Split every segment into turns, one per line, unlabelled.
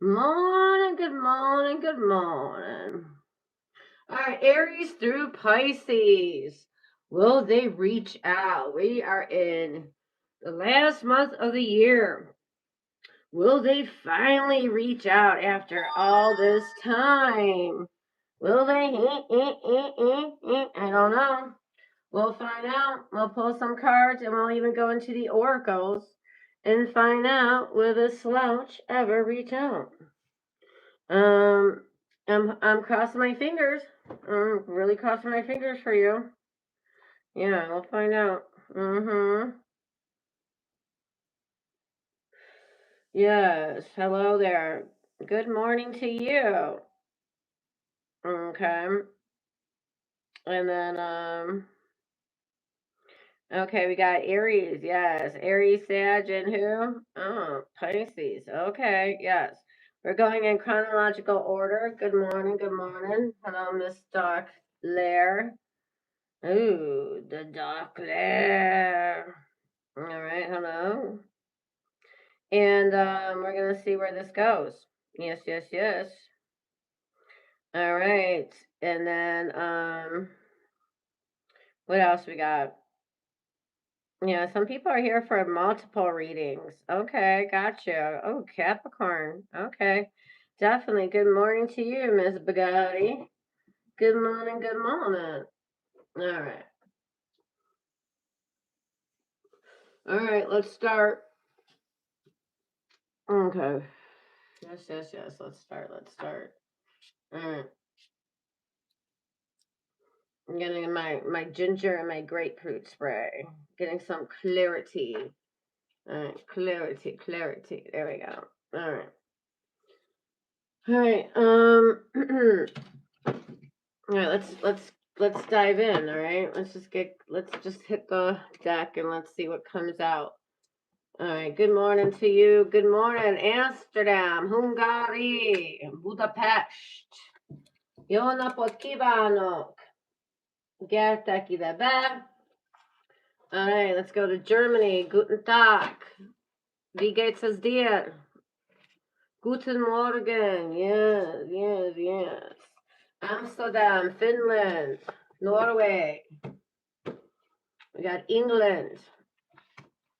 Morning, good morning, good morning. All right, Aries through Pisces. Will they reach out? We are in the last month of the year. Will they finally reach out after all this time? Will they? I don't know. We'll find out. We'll pull some cards and we'll even go into the oracles and find out will the slouch ever reach out. Um, I'm crossing my fingers. I'm really crossing my fingers for you. Yeah, we'll find out. Yes. Hello there. Good morning to you. Okay. And then okay, we got Aries. Yes. Aries, Sag, and who? Oh, Pisces. Okay. Yes. We're going in chronological order. Good morning. Good morning. Hello, Miss Doc Lair. Ooh, the Doc Lair. All right, hello. And we're gonna see where this goes. Yes, yes, yes. All right. And then what else we got? Yeah, some people are here for multiple readings. Okay, gotcha. Oh, Capricorn. Okay. Definitely. Good morning to you, Miss Bugatti. Good morning, good morning. All right. All right, let's start. Okay. Yes, yes, yes. Let's start. Let's start. All right. I'm getting my ginger and my grapefruit spray. Getting some clarity. All right, clarity. There we go. All right. All right. All right. Let's dive in. All right. Let's just hit the deck and let's see what comes out. All right. Good morning to you. Good morning, Amsterdam, Hungary, Budapest. Jó napot kívánok. Gyertek ide be. All right, let's go to Germany. Guten Tag. Wie geht's es dir? Guten Morgen. Yes, yes, yes. Amsterdam, Finland, Norway. We got England,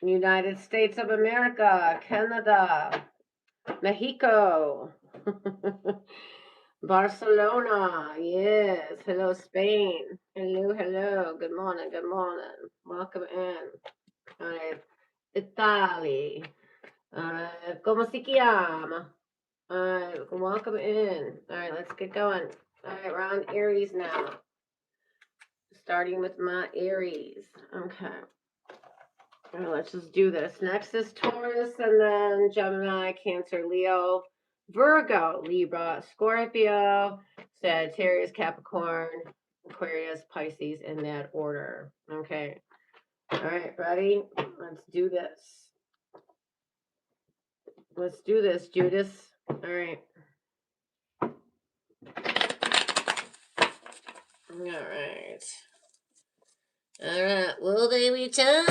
United States of America, Canada, Mexico, Barcelona. Yes. Hello, Spain. Hello. Good morning. Welcome in. All right. Italy. ¿Cómo se llama? All right, welcome in. All right, let's get going. All right, we're on Aries now. Starting with my Aries. Okay. All right, let's just do this. Next is Taurus, and then Gemini, Cancer, Leo, Virgo, Libra, Scorpio, Sagittarius, Capricorn, Aquarius, Pisces, in that order. Okay. All right, ready? Let's do this. Let's do this, Judas. All right. All right. Will they reach out?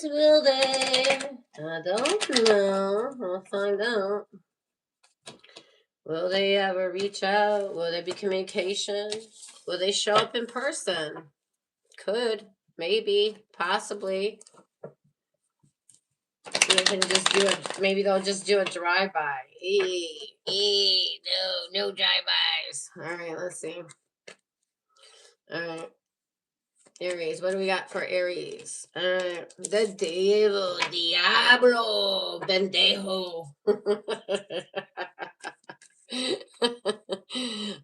Will they? I don't know. I'll find out. Will they ever reach out? Will there be communication? Will they show up in person? Could. Maybe. Possibly. They can just do it. Maybe they'll just do a drive-by. No drive-bys. All right, let's see. All right. Aries, what do we got for Aries? All right. The devil, Diablo, Bendejo.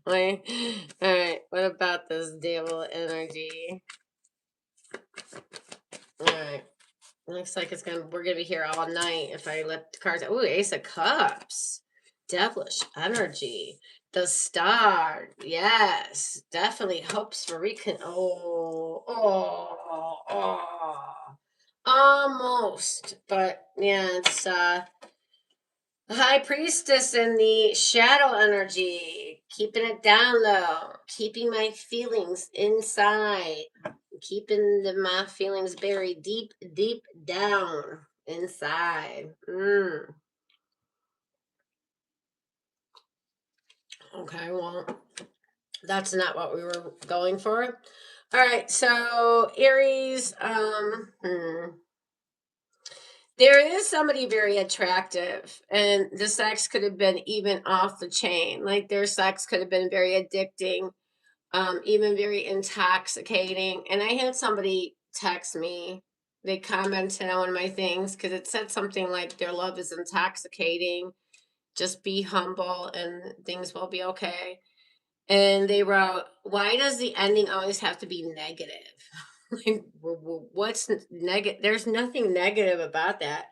Wait. All right. What about this devil energy? All right. Looks like we're gonna be here all night if I let the cards. Ooh, Ace of Cups. Devilish energy. The star. Yes. Definitely hopes for almost. But yeah, it's the High Priestess and the shadow energy. Keeping it down low. Keeping my feelings inside. Keeping my feelings buried deep down inside. Okay, well, that's not what we were going for. All right, so Aries, there is somebody very attractive, and the sex could have been even off the chain. Like their sex could have been very addicting, even very intoxicating. And I had somebody text me. They commented on one of my things because it said something like their love is intoxicating. Just be humble and things will be okay. And they wrote, "Why does the ending always have to be negative?" Like, what's negative? There's nothing negative about that.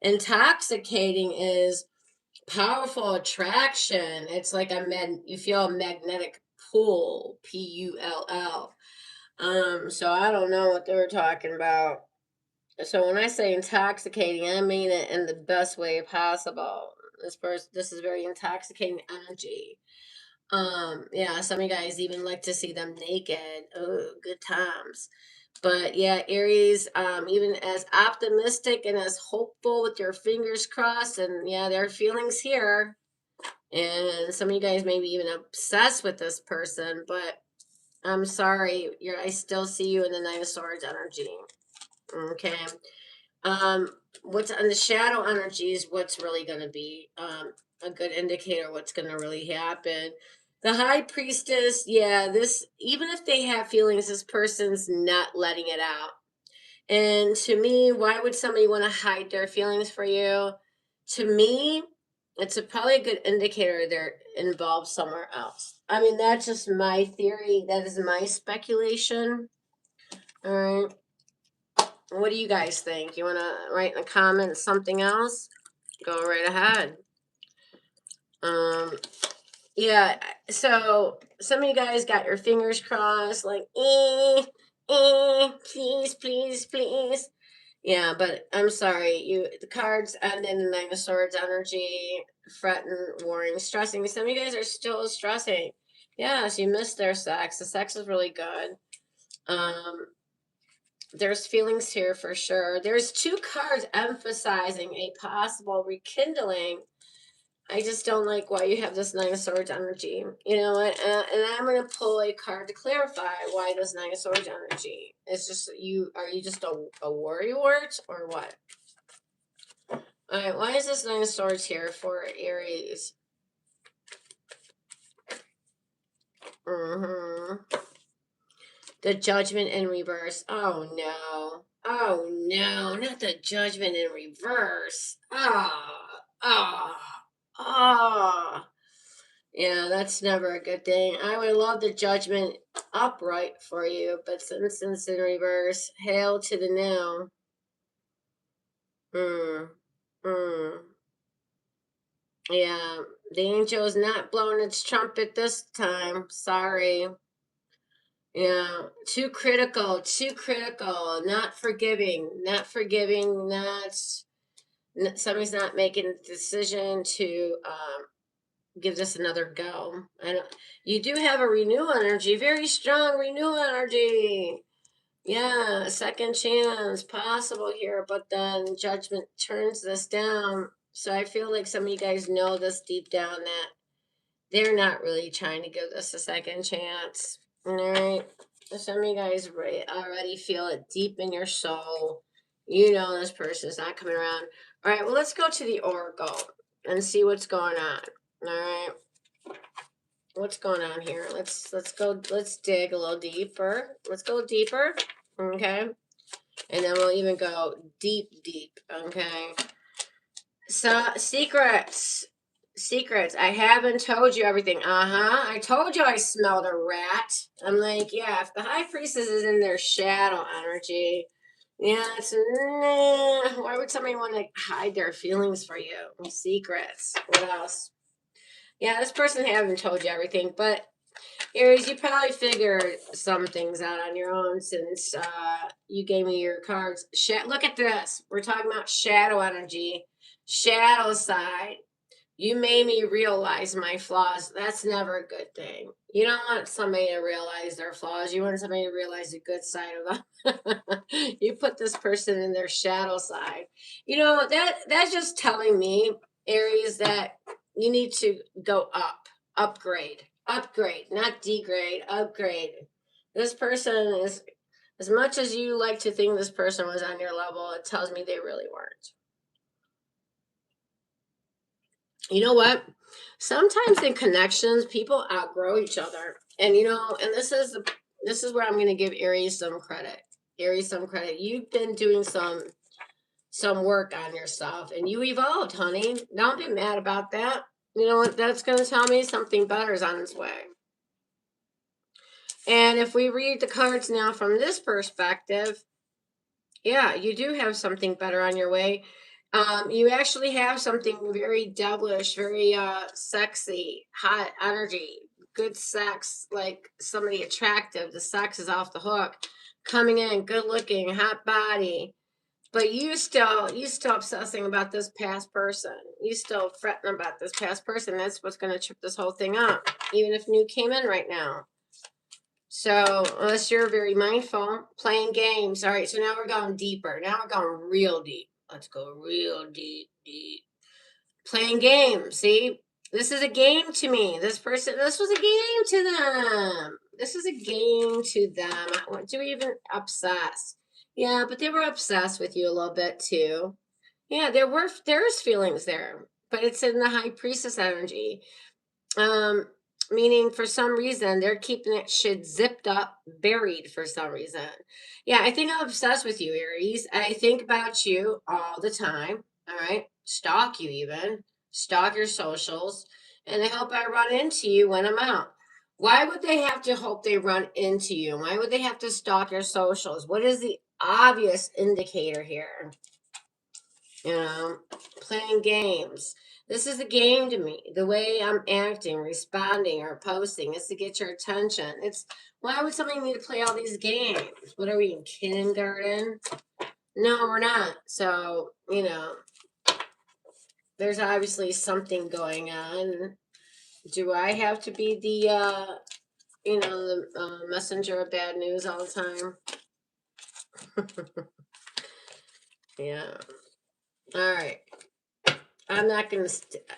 Intoxicating is powerful attraction. It's like you feel a magnetic pull, pull. So I don't know what they were talking about. So when I say intoxicating, I mean it in the best way possible. This is very intoxicating energy. Yeah, some of you guys even like to see them naked. Oh, good times. But yeah, Aries, even as optimistic and as hopeful with your fingers crossed, and yeah, there are feelings here. And some of you guys may be even obsessed with this person, but I'm sorry, I still see you in the Nine of Swords energy. Okay. Um, what's on the shadow energy is what's really going to be a good indicator what's going to really happen. The high priestess, yeah, this, even if they have feelings, this person's not letting it out. And to me, why would somebody want to hide their feelings for you? To me, probably a good indicator they're involved somewhere else. I mean, that's just my theory. That is my speculation. All right. What do you guys think? You want to write in the comments something else? Go right ahead. Um, yeah. So some of you guys got your fingers crossed, like, please, please, please. Yeah, but I'm sorry. The cards end in the Nine of Swords energy, fretting, worrying, stressing. Some of you guys are still stressing. Yes, you missed their sex. The sex is really good. There's feelings here for sure. There's two cards emphasizing a possible rekindling. I just don't like why you have this Nine of Swords energy. You know what? And I'm going to pull a card to clarify why this Nine of Swords energy. It's just you. Are you just a worrywart or what? All right. Why is this Nine of Swords here for Aries? The Judgment in reverse. Oh no. Oh no, not the Judgment in reverse. Ah. Yeah, that's never a good thing. I would love the Judgment upright for you, but since it's in reverse, hail to the no. Hmm. Hmm. Yeah, the angel is not blowing its trumpet this time. Sorry. Yeah, too critical, not forgiving, somebody's not making a decision to give this another go. You do have a renewal energy, very strong renewal energy. Yeah, second chance possible here, but then judgment turns this down. So I feel like some of you guys know this deep down that they're not really trying to give this a second chance. All right. Some of you guys already feel it deep in your soul. You know this person's not coming around. All right. Well, let's go to the oracle and see what's going on. All right. What's going on here? Let's go. Let's dig a little deeper. Let's go deeper. Okay. And then we'll even go deep. Okay. So secrets. I haven't told you everything. I told you I smelled a rat. I'm like, yeah, if the high priestess is in their shadow energy, yeah, it's nah. Why would somebody want to hide their feelings for you? Secrets. What else? Yeah, this person haven't told you everything, but Aries, you probably figured some things out on your own since you gave me your cards. Look at this. We're talking about shadow energy, shadow side. You made me realize my flaws. That's never a good thing. You don't want somebody to realize their flaws. You want somebody to realize the good side of them. You put this person in their shadow side. You know, that's just telling me, Aries, that you need to go up. upgrade, not degrade, upgrade. This person is, as much as you like to think this person was on your level, it tells me they really weren't. You know what? Sometimes in connections, people outgrow each other. And and this is where I'm going to give Aries some credit. Aries some credit. You've been doing some work on yourself and you evolved, honey. Don't be mad about that. You know what? That's going to tell me something better is on its way. And if we read the cards now from this perspective, yeah, you do have something better on your way. You actually have something very devilish, very sexy, hot energy, good sex, like somebody attractive. The sex is off the hook, coming in, good looking, hot body. But you still obsessing about this past person. You still fretting about this past person. That's what's going to trip this whole thing up, even if new came in right now. So unless you're very mindful, playing games. All right, so now we're going deeper. Now we're going real deep. Let's go real deep. Playing games. See, this is a game to me. This was a game to them. This is a game to them. What do we even obsess? Yeah, but they were obsessed with you a little bit too. Yeah, there's feelings there, but it's in the high priestess energy. Meaning for some reason they're keeping that shit zipped up, buried for some reason. Yeah, I think I'm obsessed with you, Aries. I think about you all the time. All right, stalk you even, stalk your socials, and I hope I run into you when I'm out. Why would they have to hope they run into you? Why would they have to stalk your socials? What is the obvious indicator here? Playing games. This is a game to me. The way I'm acting, responding, or posting is to get your attention. It's why would somebody need to play all these games? What are we in kindergarten? No, we're not. So, there's obviously something going on. Do I have to be the messenger of bad news all the time? Yeah. All right. I'm not going to,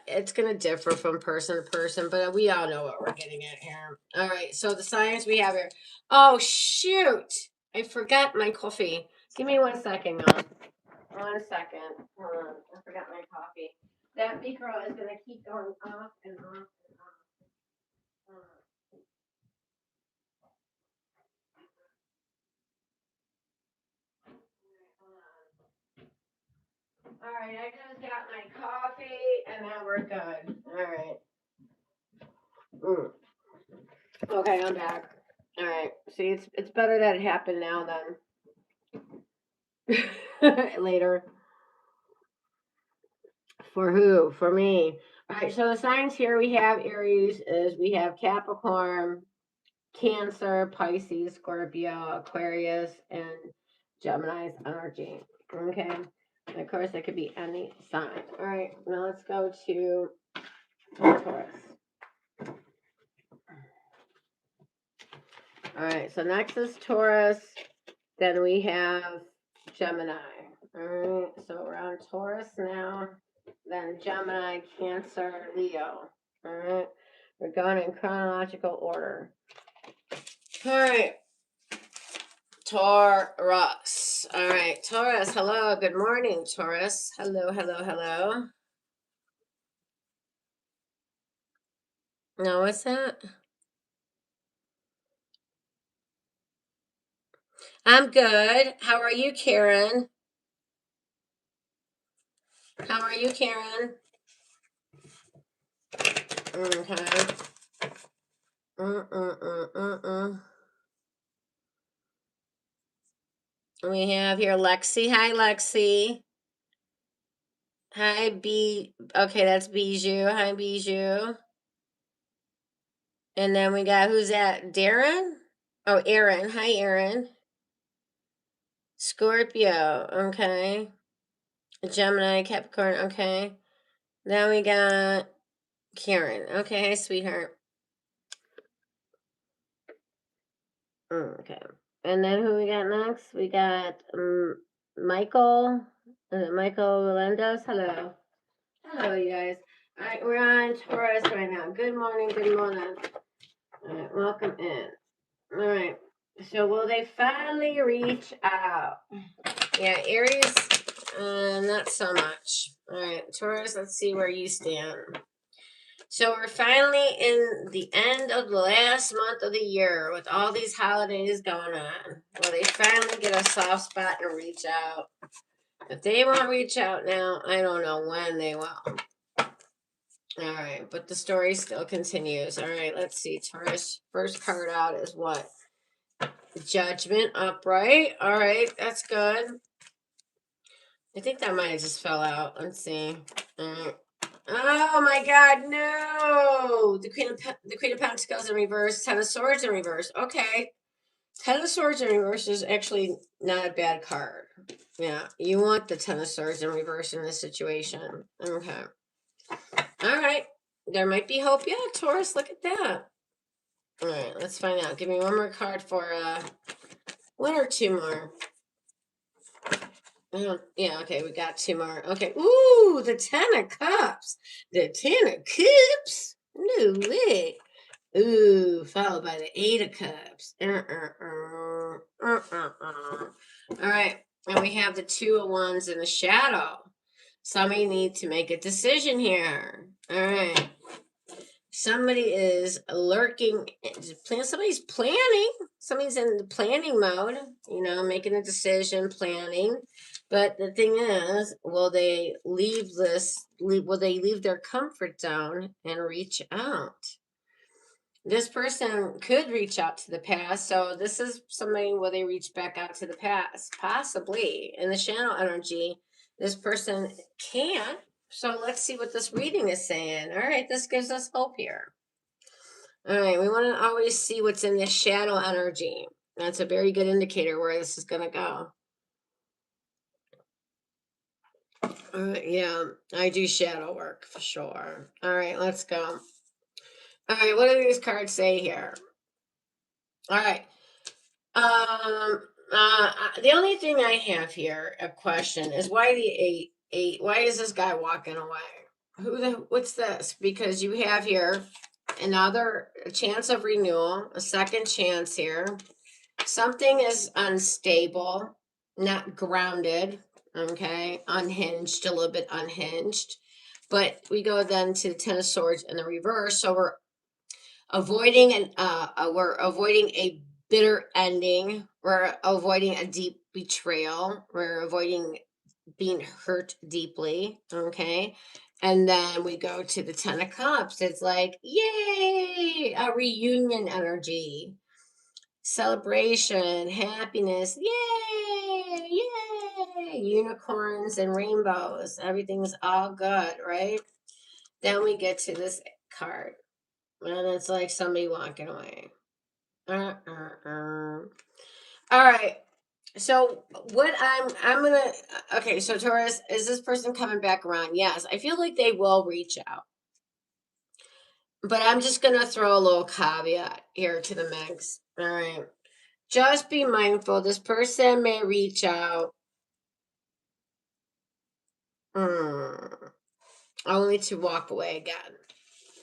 it's going to differ from person to person, but we all know what we're getting at here. All right. So the signs we have here. Oh, shoot. I forgot my coffee. Give me 1 second, y'all. 1 second. Hold on. I forgot my coffee. That micro is going to keep going off and off and off. All right. I just got my coffee and now we're good. All right. Okay, I'm back. All right. See, it's better that it happened now than later. For who? For me. All right. So the signs here we have Aries is we have Capricorn, Cancer, Pisces, Scorpio, Aquarius, and Gemini's energy. Okay. And of course, it could be any sign. All right. Now let's go to Taurus. All right. So next is Taurus. Then we have Gemini. All right. So we're on Taurus now. Then Gemini, Cancer, Leo. All right. We're going in chronological order. All right. Taurus. All right. Taurus. Hello. Good morning, Taurus. Hello, hello, hello. No, what's that? I'm good. How are you, Karen? How are you, Karen? Okay. We have here Lexi. Hi, Lexi. Hi, B. Okay, that's Bijou. Hi, Bijou. And then we got, who's that? Darren? Oh, Aaron. Hi, Aaron. Scorpio. Okay. Gemini, Capricorn. Okay. Then we got Karen. Okay, hi, sweetheart. Okay. And then who we got next? We got Michael. Michael Melendez. Hello. Hello, you guys. All right, we're on Taurus right now. Good morning, good morning. All right, welcome in. All right, so will they finally reach out? Yeah, Aries, not so much. All right, Taurus, let's see where you stand. So we're finally in the end of the last month of the year with all these holidays going on. Will they finally get a soft spot and reach out? If they won't reach out now, I don't know when they will. All right, but the story still continues. All right, let's see. Taurus, first card out is what? Judgment upright. All right, that's good. I think that might have just fell out. Let's see. All right. Oh my God, no! The Queen of Pentacles in reverse, Ten of Swords in reverse. Okay, Ten of Swords in reverse is actually not a bad card. Yeah, you want the Ten of Swords in reverse in this situation. Okay. All right, there might be hope. Yeah, Taurus, look at that. All right, let's find out. Give me one more card for one or two more. Yeah, okay, we got two more. Okay, ooh, the Ten of Cups. The Ten of Cups. No way. Ooh, followed by the Eight of Cups. All right, and we have the Two of Wands in the shadow. Somebody needs to make a decision here. All right. Somebody is lurking. Somebody's planning. Somebody's in the planning mode, making a decision, planning. But the thing is, will they leave will they leave their comfort zone and reach out? This person could reach out to the past. So this is somebody, will they reach back out to the past? Possibly. In the channel energy, this person can. So let's see what this reading is saying. All right, this gives us hope here. All right, we want to always see what's in this shadow energy. That's a very good indicator where this is going to go. Yeah, I do shadow work for sure. All right, let's go. All right, what do these cards say here? All right. The only thing I have here, a question, is why the eight? Why is this guy walking away? What's this? Because you have here another chance of renewal, a second chance here. Something is unstable, not grounded, okay, unhinged, a little bit unhinged. But we go then to the Ten of Swords in the reverse. So we're avoiding a bitter ending. We're avoiding a deep betrayal. We're avoiding being hurt deeply, okay? And then we go to the Ten of Cups. It's like, yay, a reunion energy. Celebration, happiness, yay, yay, unicorns and rainbows. Everything's all good, right? Then we get to this card, and it's like somebody walking away. All right. So what I'm gonna okay. So Taurus, is this person coming back around? Yes, I feel like they will reach out, but I'm just gonna throw a little caveat here to the mix. All right. Just be mindful. This person may reach out only to walk away again.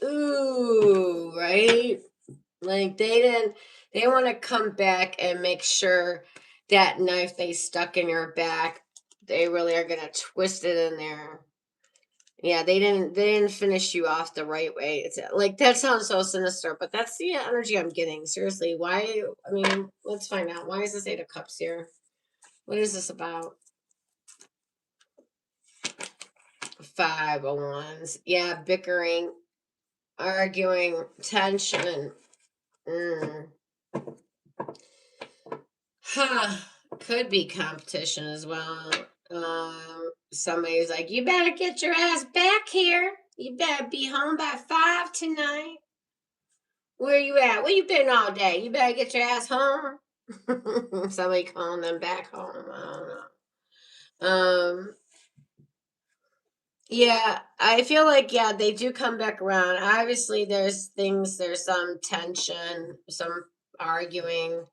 Ooh, right? Like they want to come back and make sure that knife they stuck in your back, they really are going to twist it in there. Yeah, they didn't finish you off the right way. It's like, that sounds so sinister, but that's the energy I'm getting. Seriously, why? I mean, let's find out. Why is this Eight of Cups here? What is this about? Five of Wands. Yeah, bickering, arguing, tension. Could be competition as well. Somebody's like, you better get your ass back here. You better be home by 5 tonight. Where you at? Where you been all day? You better get your ass home. Somebody calling them back home. I don't know. Yeah, I feel like, yeah, they do come back around. Obviously, there's some tension, some arguing,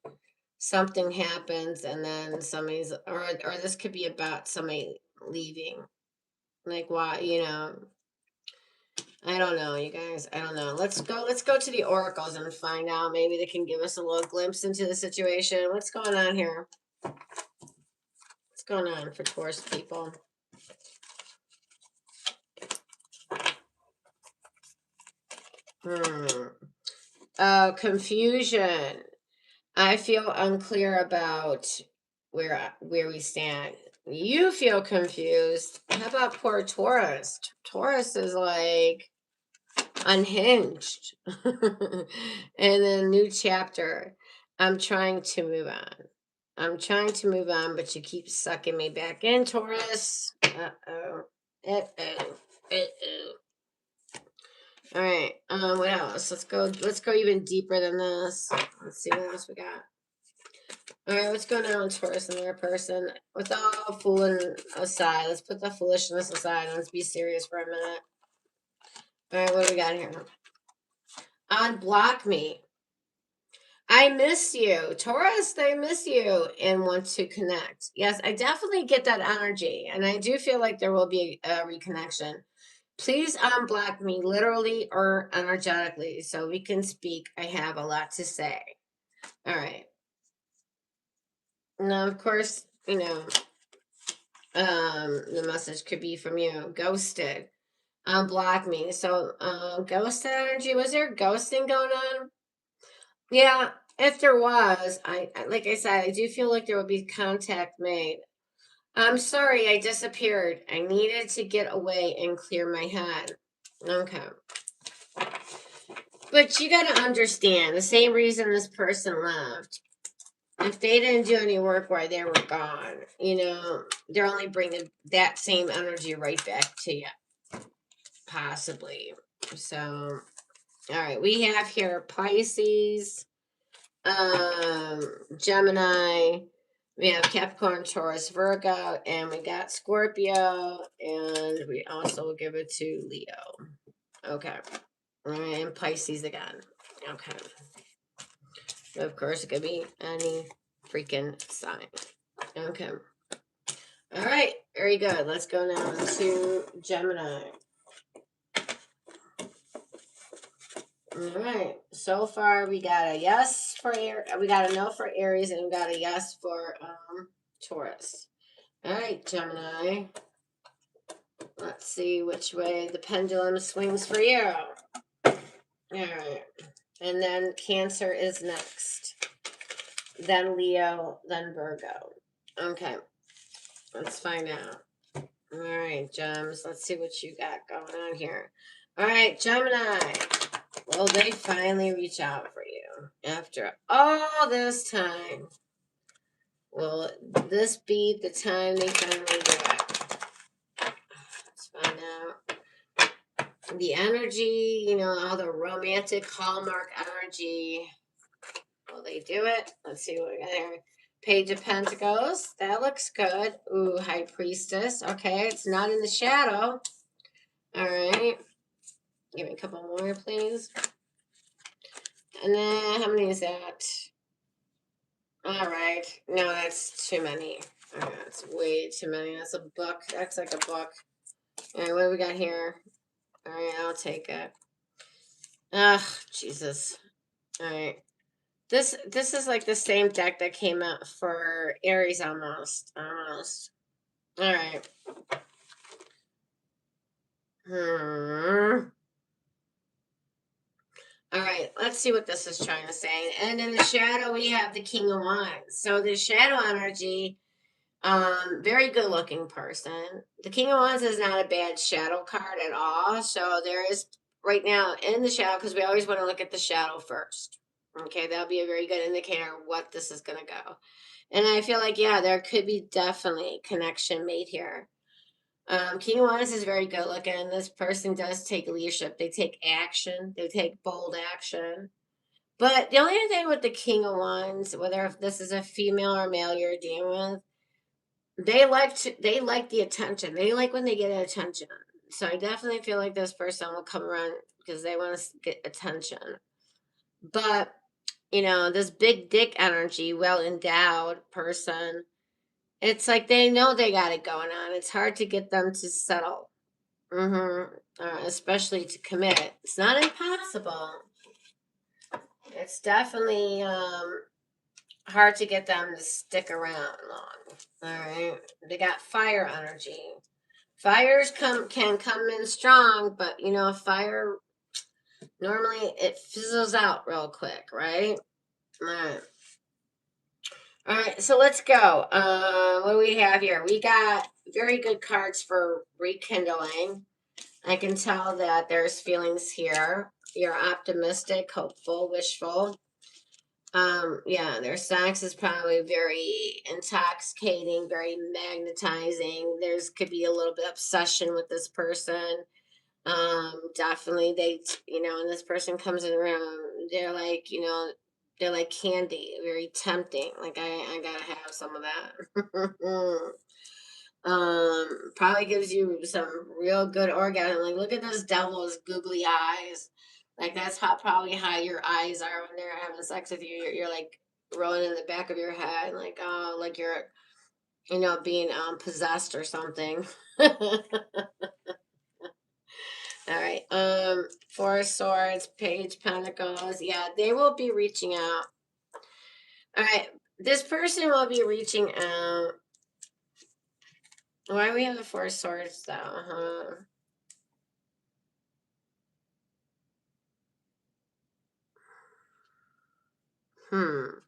something happens, and then or this could be about somebody leaving. Like, why, I don't know, you guys. I don't know. Let's go to the oracles and find out. Maybe they can give us a little glimpse into the situation. What's going on here? What's going on for Taurus people? Confusion. I feel unclear about where we stand. You feel confused. How about poor Taurus? Taurus is like unhinged. And a new chapter. I'm trying to move on. I'm trying to move on, but you keep sucking me back in, Taurus. Uh-oh. Uh-oh. Uh-oh. All right. What else? Let's go even deeper than this. Let's see what else we got. All right, what's going on with Taurus and their person? With all fooling aside, let's put the foolishness aside and let's be serious for a minute. All right, what do we got here? Unblock me. I miss you. Taurus, they miss you and want to connect. Yes, I definitely get that energy. And I do feel like there will be a reconnection. Please unblock me literally or energetically so we can speak. I have a lot to say. All right. Now, of course, the message could be from you. Ghosted. Unblock me. So, ghosted energy. Was there ghosting going on? Yeah, if there was, like I said, I do feel like there would be contact made. I'm sorry, I disappeared. I needed to get away and clear my head. Okay. But you got to understand the same reason this person left. If they didn't do any work while they were gone, they're only bringing that same energy right back to you, possibly. So, all right, we have here Pisces, Gemini, we have Capricorn, Taurus, Virgo, and we got Scorpio, and we also will give it to Leo. Okay. And Pisces again. Okay. Of course, it could be any freaking sign. Okay. All right. Very good. Let's go now to Gemini. All right. So far, we got a yes for we got a no for Aries, and we got a yes for Taurus. All right, Gemini. Let's see which way the pendulum swings for you. All right. And then Cancer is next. Then Leo, then Virgo. Okay. Let's find out. All right, Gems. Let's see what you got going on here. All right, Gemini. Will they finally reach out for you after all this time? Will this be the time they finally do it? Let's find out. The energy, all the romantic hallmark energy. Will they do it? Let's see what we got here. Page of Pentacles. That looks good. Ooh, High Priestess. Okay, it's not in the shadow. All right. Give me a couple more, please. And then, how many is that? All right. No, that's too many. That's way too many. That's a book. That's like a book. All right, what do we got here? All right, I'll take it. Ugh, Jesus. All right. This is like the same deck that came out for Aries almost. Almost. All right. All right, let's see what this is trying to say. And in the shadow, we have the King of Wands. So the shadow energy, very good looking person. The King of Wands is not a bad shadow card at all. So there is right now in the shadow, because we always want to look at the shadow first. Okay, that'll be a very good indicator of what this is going to go. And I feel like, yeah, there could be definitely connection made here. King of Wands is very good looking. This person does take leadership. They take action. They take bold action. But the only thing with the King of Wands, whether if this is a female or male you're dealing with, they like the attention. They like when they get attention. So I definitely feel like this person will come around because they want to get attention. But this big dick energy, well endowed person, it's like they know they got it going on. It's hard to get them to settle. Especially to commit. It's not impossible. It's definitely hard to get them to stick around long. All right. They got fire energy. Fires can come in strong, but you know, fire normally it fizzles out real quick, right? All right. All right, so let's go. What do we have here? We got very good cards for rekindling. I can tell that there's feelings here. You're optimistic, hopeful, wishful. Yeah, their sex is probably very intoxicating, very magnetizing. There's could be a little bit of obsession with this person. Definitely they, you know, when this person comes in the room, they're like, you know, they're like candy, very tempting. Like I gotta have some of that. Probably gives you some real good orgasm. Like, look at this devil's googly eyes. Like, that's how probably how your eyes are when they're having sex with you. You're like rolling in the back of your head, like, oh, like you're, you know, being possessed or something. All right. Four of Swords, Page Pentacles. Yeah, they will be reaching out. All right. This person will be reaching out. Why do we have the Four of Swords though? I'm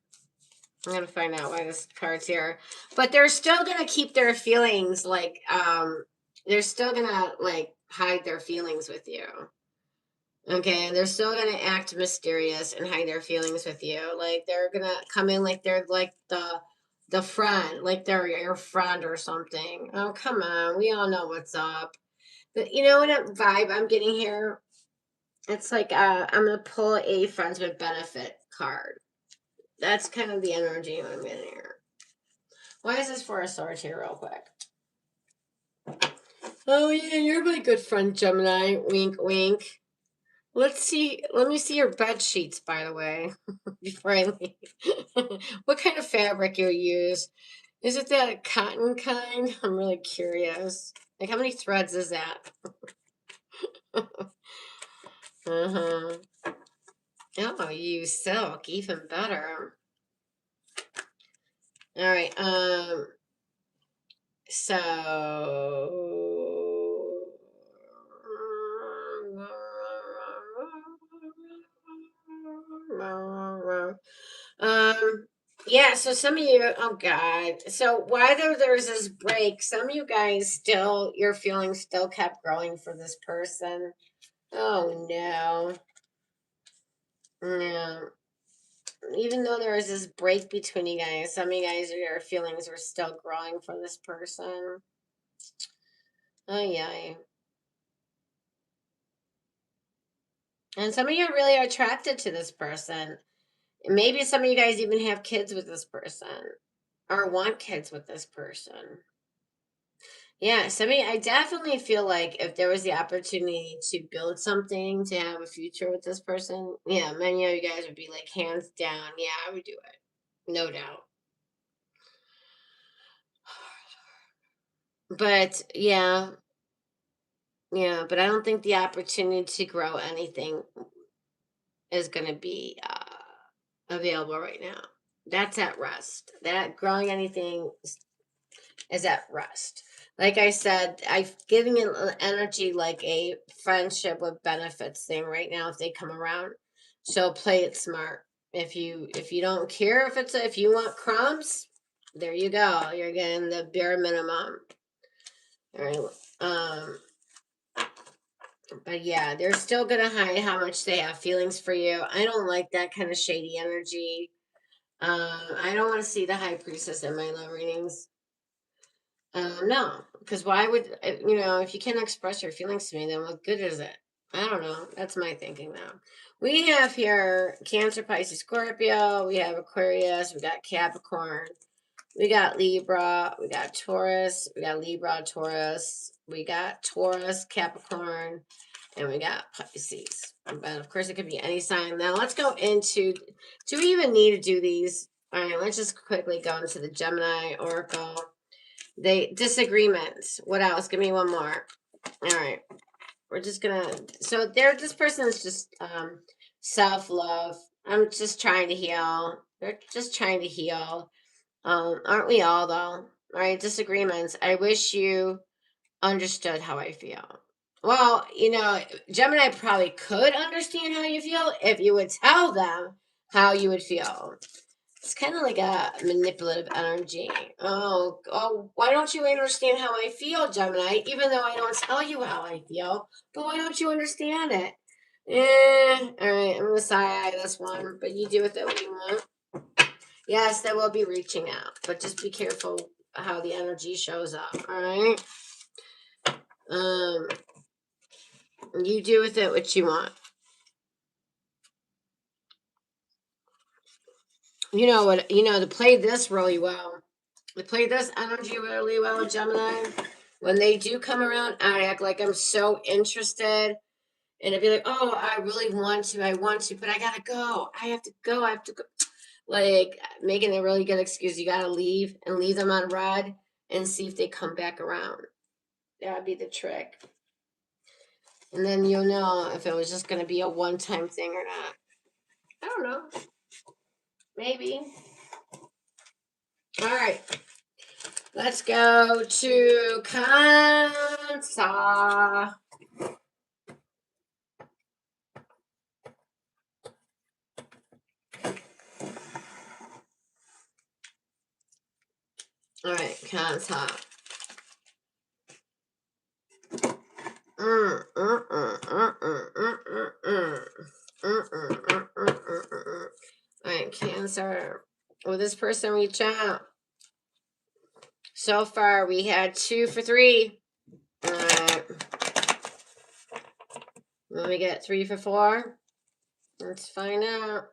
gonna find out why this card's here. But they're still gonna keep their feelings like they're still gonna like hide their feelings with you. Okay, they're still gonna act mysterious and hide their feelings with you. Like they're gonna come in like they're like the friend, like they're your friend or something. Oh, come on, we all know what's up. But you know what vibe I'm getting here? It's like I'm gonna pull a friends with benefit card. That's kind of the energy I'm getting here. Why is this Four of Swords here real quick? Oh yeah, you're my good friend Gemini. Wink wink. Let's see. Let me see your bed sheets, by the way, before I leave. What kind of fabric you use? Is it that cotton kind? I'm really curious. Like, how many threads is that? Uh-huh. Oh, you use silk, even better. All right. So Um, yeah, so some of you, oh God. So whether there's this break, some of you guys still, your feelings still kept growing for this person. Oh no. No. Even though there was this break between you guys, some of you guys, your feelings were still growing for this person. Oh yeah. And some of you really are attracted to this person. Maybe some of you guys even have kids with this person or want kids with this person. Yeah, so I definitely feel like if there was the opportunity to build something, to have a future with this person, yeah, many of you guys would be like hands down, yeah, I would do it. No doubt. But yeah, but I don't think the opportunity to grow anything is going to be available right now. That's at rest. That growing anything is at rest. Like I said, I've given it energy like a friendship with benefits thing right now if they come around. So play it smart. If you don't care if you want crumbs, there you go. You're getting the bare minimum. All right. But yeah, they're still gonna hide how much they have feelings for you. I don't like that kind of shady energy. I don't want to see the high priestess in my love readings. No, because why would you know if you can't express your feelings to me, then what good is it? I don't know. That's my thinking now. We have here Cancer, Pisces, Scorpio. We have Aquarius. We got Capricorn. We got Libra. We got Taurus. We got Libra, Taurus. We got Taurus, Capricorn, and we got Pisces. But of course, it could be any sign. Now let's go into. Do we even need to do these? All right, let's just quickly go into the Gemini Oracle. They disagreements. What else? Give me one more. All right. We're just gonna. So this person is just self-love. I'm just trying to heal. They're just trying to heal. Aren't we all though? All right. Disagreements. I wish you understood how I feel. Well, Gemini probably could understand how you feel if you would tell them how you would feel. It's kind of like a manipulative energy. Oh, why don't you understand how I feel, Gemini? Even though I don't tell you how I feel, but why don't you understand it? All right, I'm gonna side eye this one, but you do with it what you want. Yes, they will be reaching out, but just be careful how the energy shows up. All right. You do with it what you want. To play this really well. To play this energy really well, Gemini. When they do come around, I act like I'm so interested. And it'd be like, oh, I really want to, but I gotta go. I have to go. Like making a really good excuse. You gotta leave and leave them on red and see if they come back around. That would be the trick. And then you'll know if it was just gonna be a one-time thing or not. I don't know. Maybe. All right. Let's go to Cancer. All right, Cancer. All right, Cancer. Will this person reach out? So far, we had 2 for 3. All right. Let me get 3 for 4. Let's find out.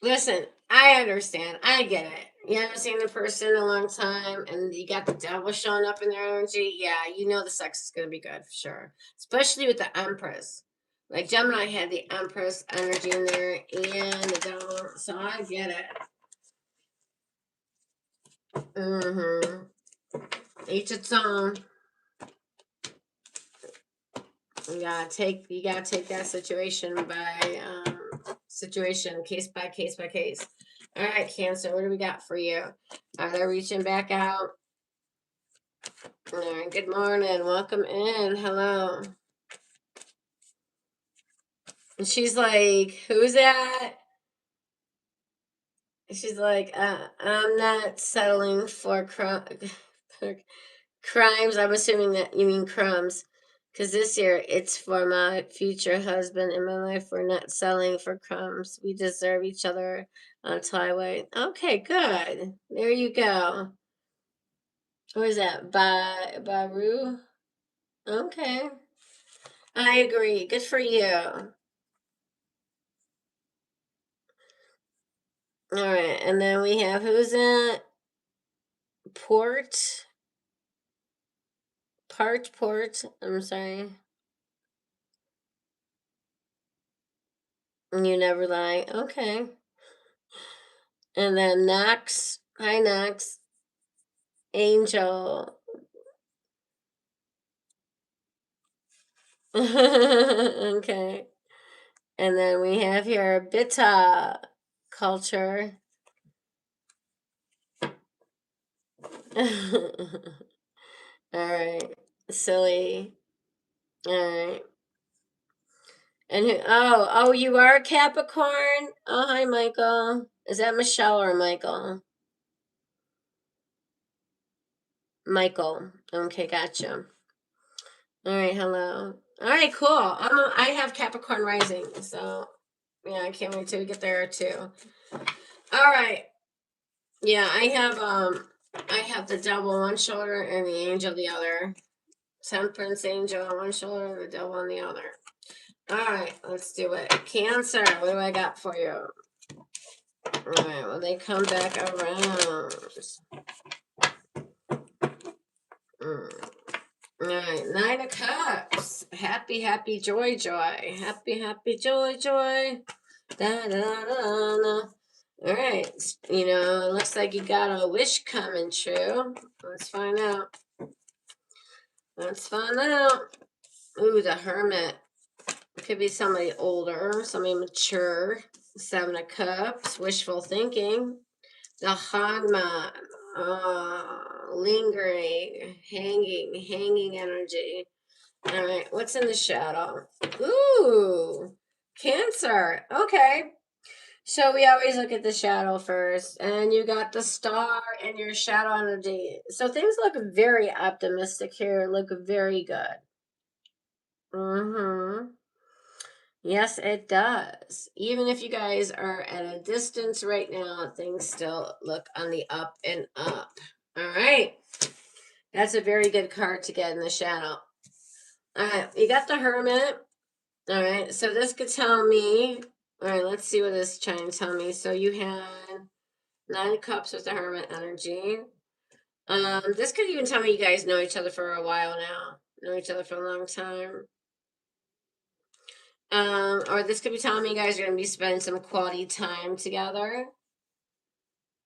Listen, I understand. I get it. You haven't seen the person in a long time, and you got the devil showing up in their energy. Yeah, the sex is going to be good for sure. Especially with the Empress. Like Gemini had the Empress energy in there and the devil, so I get it. Each its own. You gotta take that situation case by case. All right, Cancer, what do we got for you? They're reaching back out. All right, good morning. Welcome in. Hello. And she's like, who's that? She's like, I'm not settling for crimes. I'm assuming that you mean crumbs. Because this year, it's for my future husband in my life. We're not selling for crumbs. We deserve each other until I wait. Okay, good. There you go. What is that? Baru? Okay. I agree. Good for you. All right. And then we have, who's that? Port. I'm sorry. You never lie. Okay. And then Knox. Hi, Knox. Angel. Okay. And then we have here Bita culture. All right. Silly. All right. And you are a Capricorn? Oh, hi, Michael. Is that Michelle or Michael? Michael. Okay, gotcha. All right, hello. All right, cool. I have Capricorn rising, so yeah, I can't wait till we get there too. All right. Yeah, I have the devil on one shoulder and the angel the other. Temperance angel on one shoulder and the devil on the other. All right, let's do it. Cancer, what do I got for you? All right, well, they come back around. All right, 9 of Cups. Happy, happy, joy, joy. Happy, happy, joy, joy. Da, da, da, da, da. All right. You know, it looks like you got a wish coming true. Let's find out. Let's find out. Ooh, the Hermit. It could be somebody older, somebody mature. Seven of Cups, wishful thinking. The Hangman, lingering, hanging energy. All right, what's in the shadow? Ooh, Cancer. Okay. So we always look at the shadow first, and you got the star and your shadow energy. So things look very optimistic here, look very good. Mm-hmm. Yes, it does. Even if you guys are at a distance right now, things still look on the up and up. All right. That's a very good card to get in the shadow. All right. You got the Hermit. All right. So this could tell me. All right. Let's see what this is trying to tell me. So you had 9 of Cups with the Hermit energy. This could even tell me you guys know each other for a while now. Know each other for a long time. Or this could be telling me you guys are going to be spending some quality time together.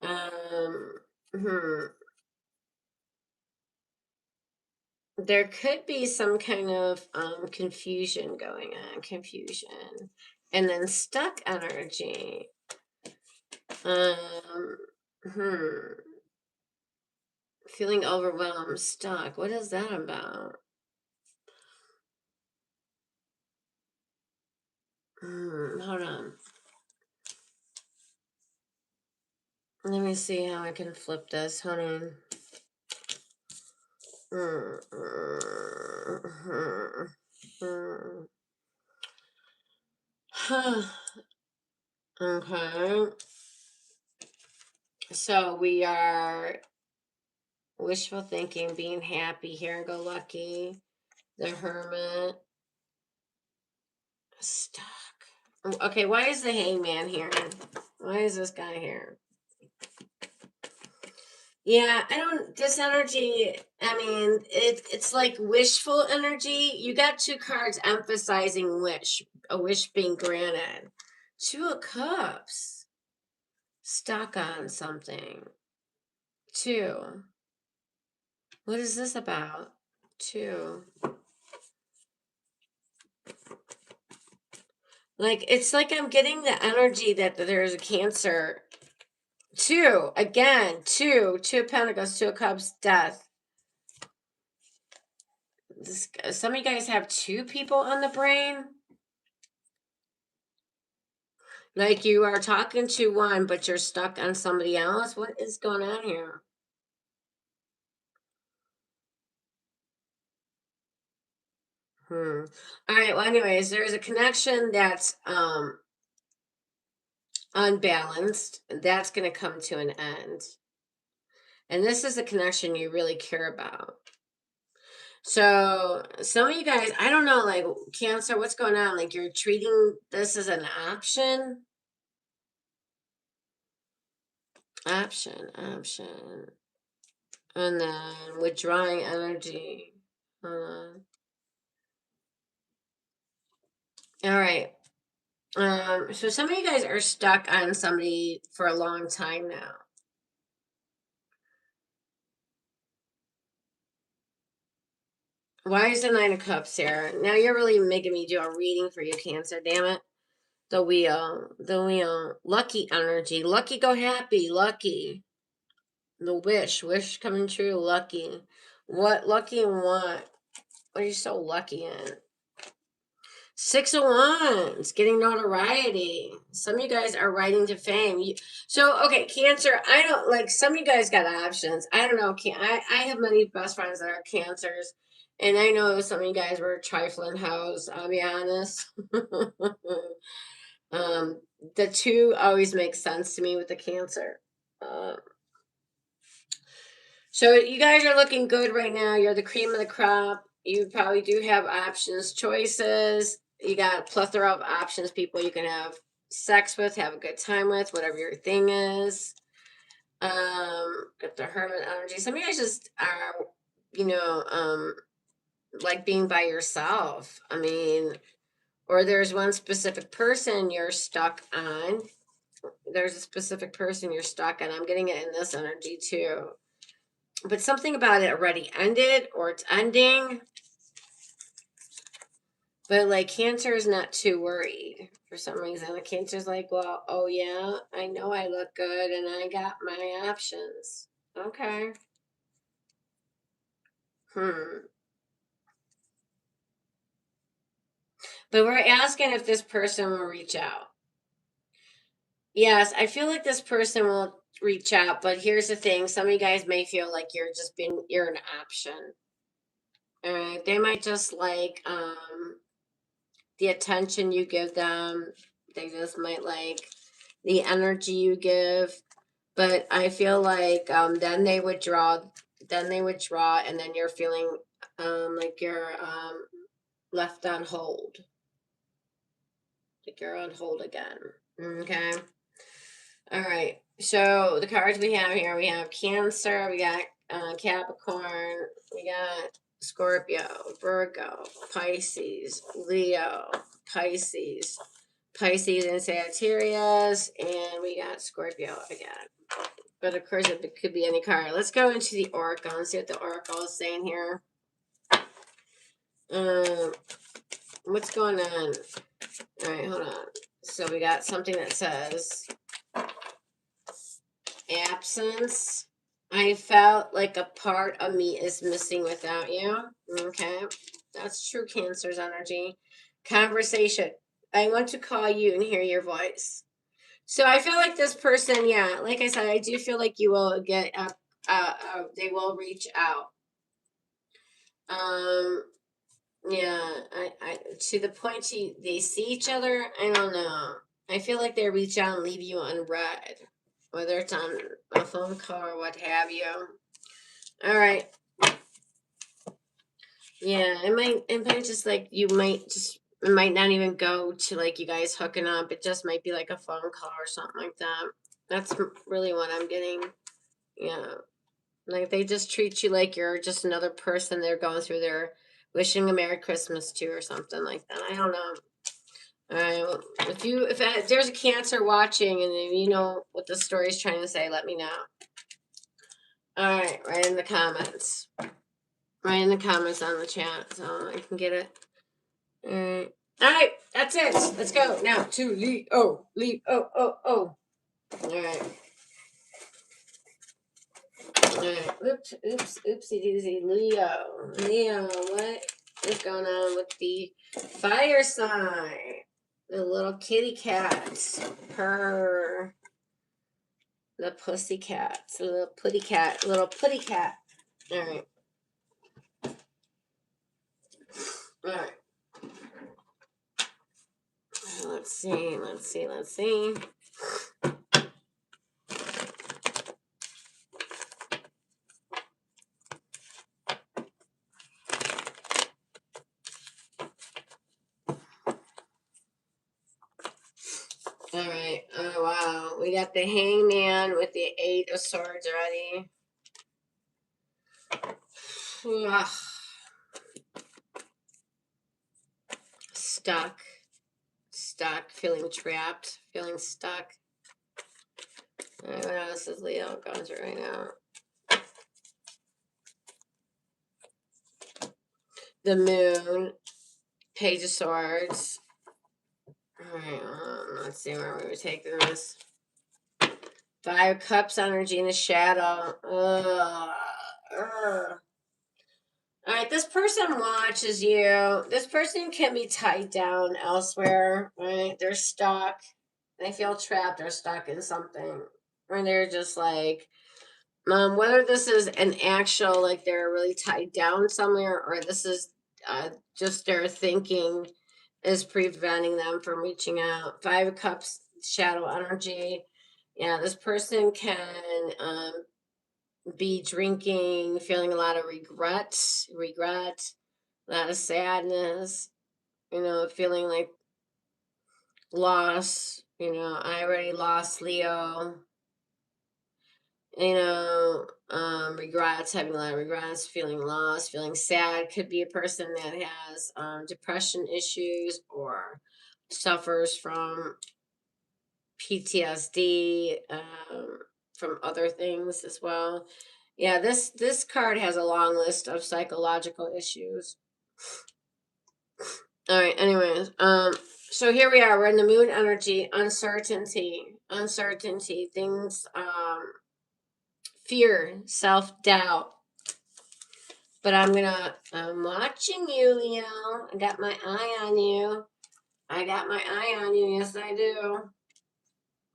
Hmm. There could be some kind of confusion going on, and then stuck energy. Um, hmm. Feeling overwhelmed, stuck. What is that about? Hold on. Let me see how I can flip this. Hold on. Okay. So we are wishful thinking, being happy, here and go lucky, the Hermit, stuck. Okay, why is the Hangman here? Why is this guy here? Yeah, I don't, this energy, I mean, it's like wishful energy. You got 2 cards emphasizing wish, a wish being granted. 2 of Cups, stuck on something. 2. What is this about? 2. Like, it's like I'm getting the energy that there's a Cancer. 2, again, 2 of Pentacles, 2 of Cups, death. Some of you guys have 2 people on the brain. Like you are talking to one, but you're stuck on somebody else. What is going on here? All right. Well, anyways, there's a connection that's unbalanced. That's going to come to an end. And this is a connection you really care about. So some of you guys, I don't know, like Cancer, what's going on? Like you're treating this as an option. Option. And then withdrawing energy. All right. So some of you guys are stuck on somebody for a long time now. Why is the 9 of Cups here? Now you're really making me do a reading for you, Cancer. Damn it. The wheel. Lucky energy. Lucky, go happy. Lucky. The wish coming true. Lucky. What? Lucky in what? What are you so lucky in? 6 of Wands, getting notoriety. Some of you guys are rising to fame. So, okay, Cancer, I don't, like, some of you guys got options. I don't know. I have many best friends that are Cancers, and I know some of you guys were trifling hoes, I'll be honest. The 2 always makes sense to me with the Cancer. So you guys are looking good right now. You're the cream of the crop. You probably do have options, choices. You got a plethora of options, people you can have sex with, have a good time with, whatever your thing is. Got the Hermit energy. Some of you guys just are, like being by yourself. I mean, or there's one specific person you're stuck on. there's a specific person you're stuck in. I'm getting it in this energy too. But something about it already ended or it's ending. But like Cancer is not too worried for some reason. The Cancer's like, well, oh yeah, I know I look good and I got my options. Okay. But we're asking if this person will reach out. Yes, I feel like this person will reach out, but here's the thing. Some of you guys may feel like you're an option. All right. They might just like the attention you give them. They just might like the energy you give. But I feel like then they would draw, and then you're feeling like you're left on hold. Like you're on hold again. Okay. All right. So the cards we have here, we have Cancer, we got Capricorn, we got Scorpio, Virgo, Pisces, Leo, Pisces, and Sagittarius, and we got Scorpio again. But of course, it could be any card. Let's go into the Oracle and see what the Oracle is saying here. What's going on? All right, hold on. So we got something that says absence. I felt like a part of me is missing without you. Okay. That's true Cancer's energy. Conversation. I want to call you and hear your voice. So I feel like this person, yeah, like I said, I do feel like you will get up, they will reach out. Yeah, I to the point they see each other, I don't know. I feel like they reach out and leave you unread, whether it's on a phone call or what have you. All right. Yeah, it might just like it might not even go to like you guys hooking up. It just might be like a phone call or something like that. That's really what I'm getting. Yeah. Like they just treat you like you're just another person they're going through their wishing a Merry Christmas to or something like that. I don't know. All right. Well, if there's a Cancer watching and you know what the story's trying to say, let me know. All right, write in the comments. Write in the comments on the chat so I can get it. All right. All right, that's it. Let's go now to Leo. All right. All right. Oopsie doozy. Leo, what is going on with the fire sign? The little kitty cats. Purr. The pussy cats. The little putty cat. All right. All right. Let's see. All right. Oh, wow. We got the Hangman with the 8 of Swords already. Ugh. Stuck, feeling trapped, feeling stuck. All right, what else is Leo going through right now? The Moon, Page of Swords. All right, let's see where we were taking this. 5 of Cups energy in the shadow. All right, this person watches you. This person can be tied down elsewhere, right? They're stuck. They feel trapped. They're stuck in something. Or they're just like, whether this is an actual, like they're really tied down somewhere, or this is just their thinking is preventing them from reaching out. 5 of Cups, shadow energy. Yeah, this person can be drinking, feeling a lot of regret, a lot of sadness, feeling like loss. I already lost Leo. Regrets, having a lot of regrets, feeling lost, feeling sad. Could be a person that has depression issues or suffers from PTSD from other things as well. Yeah, this card has a long list of psychological issues. All right, anyways, so here we are. We're in the moon energy, uncertainty, things, fear, self-doubt. But I'm watching you, Leo. I got my eye on you. I got my eye on you. Yes, I do.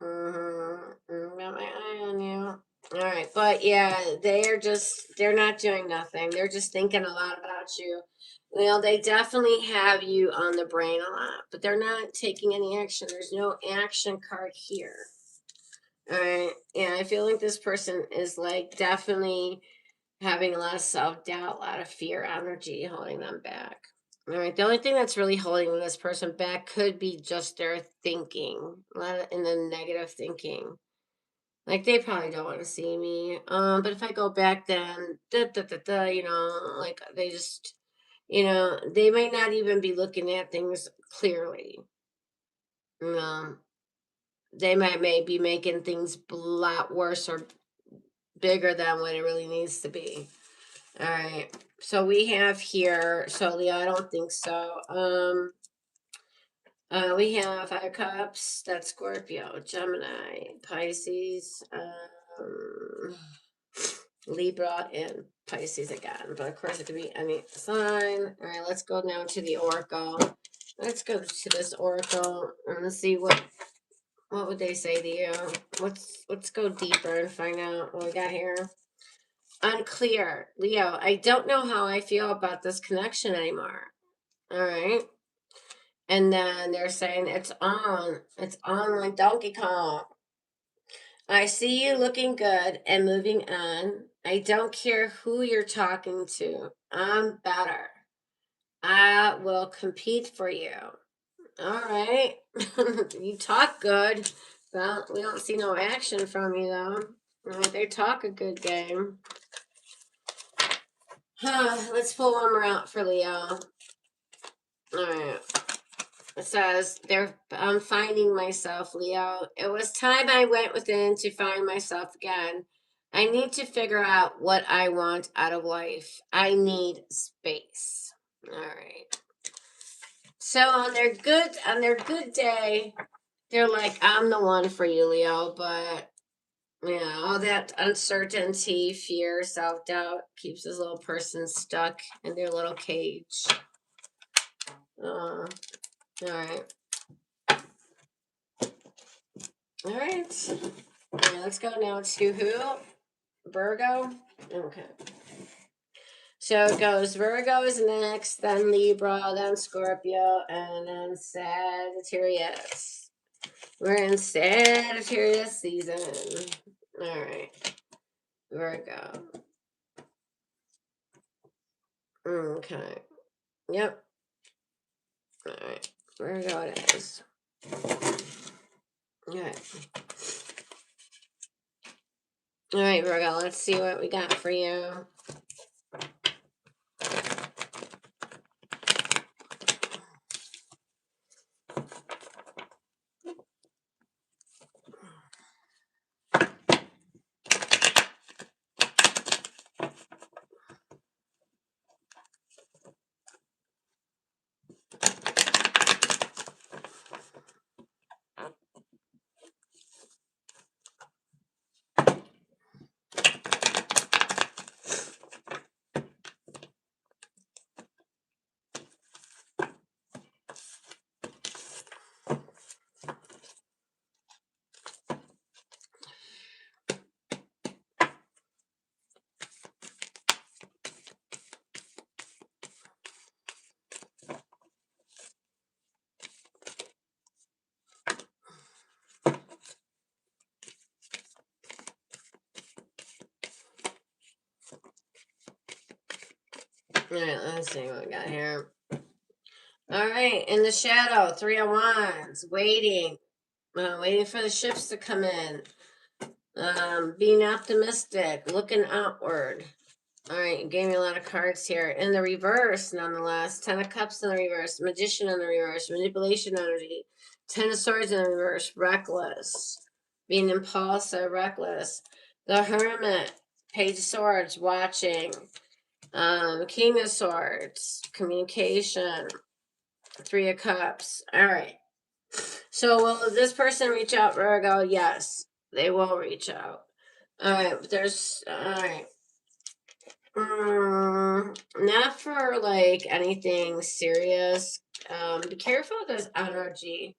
Got my eye on you. All right, but yeah, they're not doing nothing. They're just thinking a lot about you. Well, they definitely have you on the brain a lot, but they're not taking any action. There's no action card here. All right, yeah, I feel like this person is like definitely having a lot of self-doubt, a lot of fear energy holding them back. All right, the only thing that's really holding this person back could be just their thinking, a lot of in the negative thinking. Like they probably don't want to see me. But if I go back then, like they just, they might not even be looking at things clearly. They might be making things a lot worse or bigger than what it really needs to be. All right. So we have here, so Leo, I don't think so. We have 5 of Cups, that's Scorpio, Gemini, Pisces, Libra, and Pisces again. But of course, it could be any sign. All right, let's go now to the Oracle. Let's go to this Oracle and let's see what would they say to you. Let's go deeper and find out what we got here. Unclear, Leo. I don't know how I feel about this connection anymore. All right. And then they're saying it's on like Donkey Kong. I see you looking good and moving on. I don't care who you're talking to. I'm better. I will compete for you. All right. You talk good. Well, we don't see no action from you, though. All right, they talk a good game. Let's pull one more out for Leo. All right. It says, I'm finding myself, Leo. It was time I went within to find myself again. I need to figure out what I want out of life. I need space. All right. So on their good day, they're like, I'm the one for you, Leo, but yeah, all that uncertainty, fear, self-doubt keeps this little person stuck in their little cage. All right. All right. Let's go now to who? Virgo? Okay. So it goes Virgo is next, then Libra, then Scorpio, and then Sagittarius. We're in Sagittarius season. All right. Virgo. Okay. Yep. All right. Virgo it is. All right. All right, Virgo, let's see what we got for you. All right, let's see what we got here. All right, in the shadow, 3 of Wands, waiting for the ships to come in. Being optimistic, looking outward. All right, you gave me a lot of cards here. In the reverse, nonetheless, 10 of Cups in the reverse, Magician in the reverse, manipulation energy, Ten of Swords in reverse, reckless. Being impulsive, reckless. The Hermit, Page of Swords, watching. King of Swords, communication. Three of Cups. All right. So will this person reach out, Virgo? Yes, they will reach out. All right. There's, all right. Not for like anything serious. Be careful of this energy.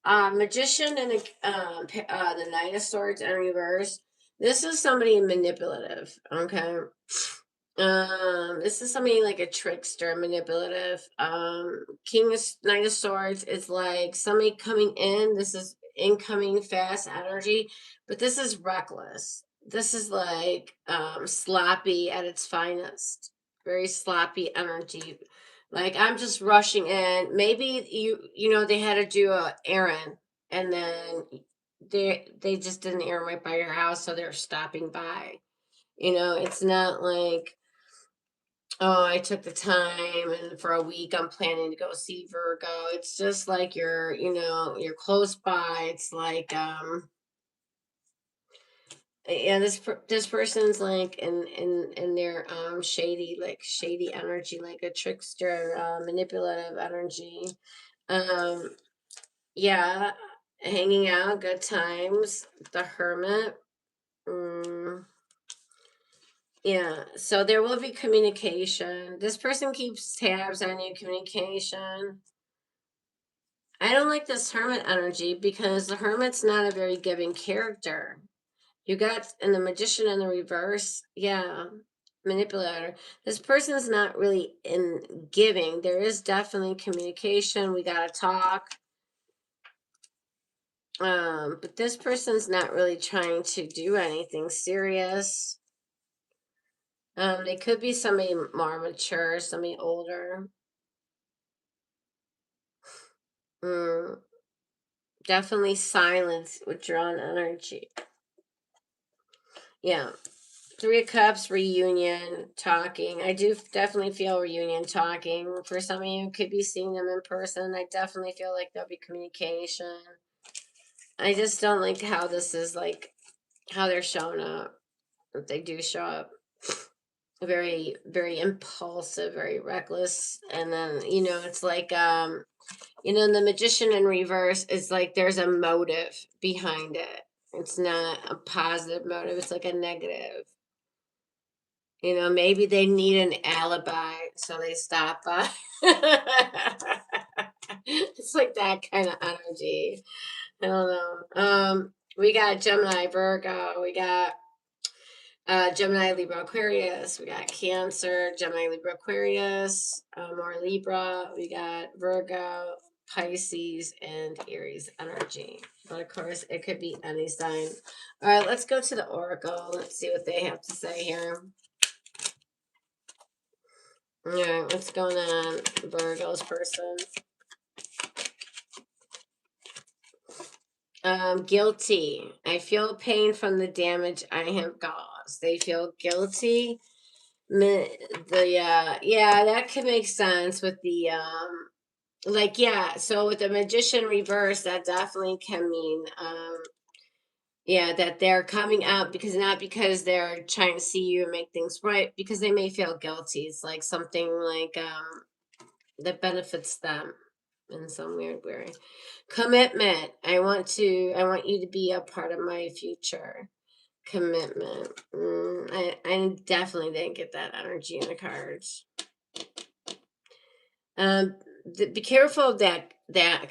Magician and the Knight of Swords in reverse. This is somebody manipulative. Okay. This is somebody like a trickster, manipulative. Knight of Swords is like somebody coming in. This is incoming fast energy, but this is reckless. This is like sloppy at its finest. Very sloppy energy. Like I'm just rushing in. Maybe they had to do a errand and then they just did an errand right by your house, so they're stopping by. It's not like, oh, I took the time and for a week I'm planning to go see Virgo. It's just like you're close by. It's like yeah, this person's like in their shady energy, like a trickster, manipulative energy. Yeah, hanging out, good times. The Hermit. Yeah, so there will be communication. This person keeps tabs on your communication. I don't like this Hermit energy because the Hermit's not a very giving character. You got in the Magician in the reverse. Yeah, manipulator. This person's not really in giving. There is definitely communication. We got to talk. But this person's not really trying to do anything serious. They could be somebody more mature, somebody older. Definitely silence, withdrawn energy. Yeah. Three of Cups, reunion, talking. I do definitely feel reunion, talking. For some of you, could be seeing them in person. I definitely feel like there'll be communication. I just don't like how this is like, how they're showing up. If they do show up. Very, very impulsive, very reckless. And then, it's like, the Magician in reverse is like there's a motive behind it. It's not a positive motive. It's like a negative. Maybe they need an alibi, so they stop by. It's like that kind of energy. I don't know. We got Gemini, Virgo. We got Gemini, Libra, Aquarius. We got Cancer, Gemini, Libra, Aquarius. More Libra. We got Virgo, Pisces, and Aries energy. But of course, it could be any sign. All right, let's go to the Oracle. Let's see what they have to say here. All right, what's going on, Virgo's person? Guilty. I feel pain from the damage I have caused. They feel guilty. Yeah, that could make sense with the so with the Magician reverse, that definitely can mean that they're coming out not because they're trying to see you and make things right, because they may feel guilty. It's like something like that benefits them in some weird way. Commitment. I want you to be a part of my future. Commitment. I definitely didn't get that energy in the cards. Be careful of that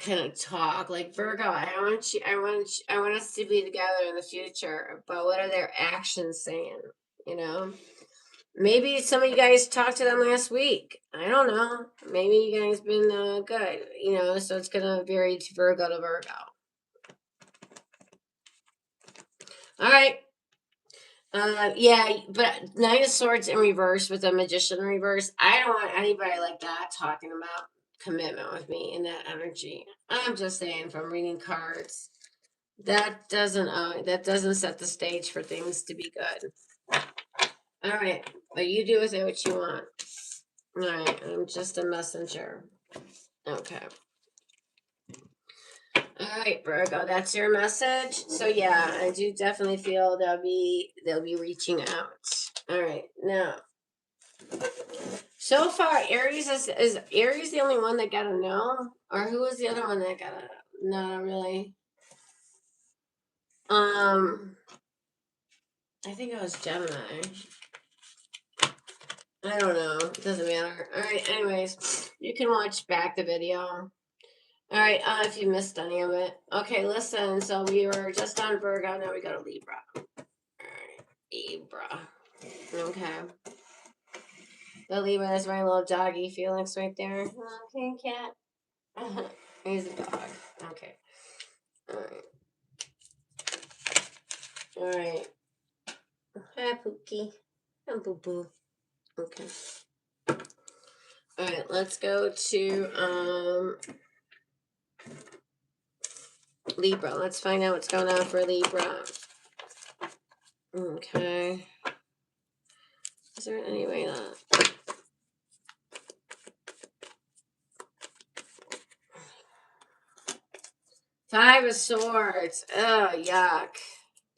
kind of talk. Like Virgo, I want us to be together in the future. But what are their actions saying? Maybe some of you guys talked to them last week. I don't know. Maybe you guys been good. So it's gonna vary to Virgo to Virgo. All right. Yeah, but Nine of Swords in reverse with a Magician in reverse. I don't want anybody like that talking about commitment with me in that energy. I'm just saying, from reading cards, that doesn't set the stage for things to be good. All right, but you do with it what you want. All right, I'm just a messenger. Okay. All right, Virgo, that's your message. So yeah, I do definitely feel they'll be reaching out. All right, now so far Aries is Aries the only one that got a no, or who was the other one that got a no? Really, I think it was Gemini. I don't know. It doesn't matter. All right. Anyways, you can watch back the video. All right. If you missed any of it. Okay. Listen. So we were just on Virgo. Now we go to Libra. All right. Libra. Okay. The Libra is my little doggy Felix right there. Okay, cat. He's a dog. Okay. All right. All right. Hi, Pookie. I'm Boo Boo. Okay. All right. Let's go to Libra. Let's find out what's going on for Libra. Okay. Is there any way that... Five of Swords. Oh, yuck.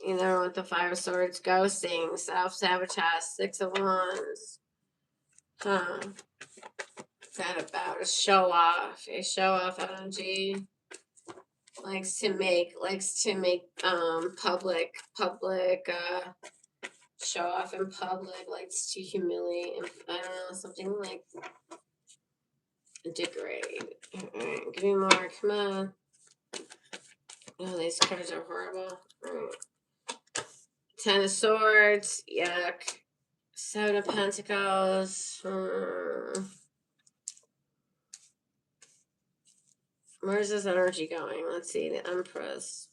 You never want the Five of Swords. Ghosting. Self-sabotage. Six of Wands. Huh. What's that about? A show-off. A show-off energy. Likes to make public show off in public, likes to humiliate, I don't know, something like degrade. Alright, give me more, come on. Oh, these cards are horrible. Right. Ten of Swords, yuck. Seven of Pentacles. Where's this energy going? Let's see, the Empress.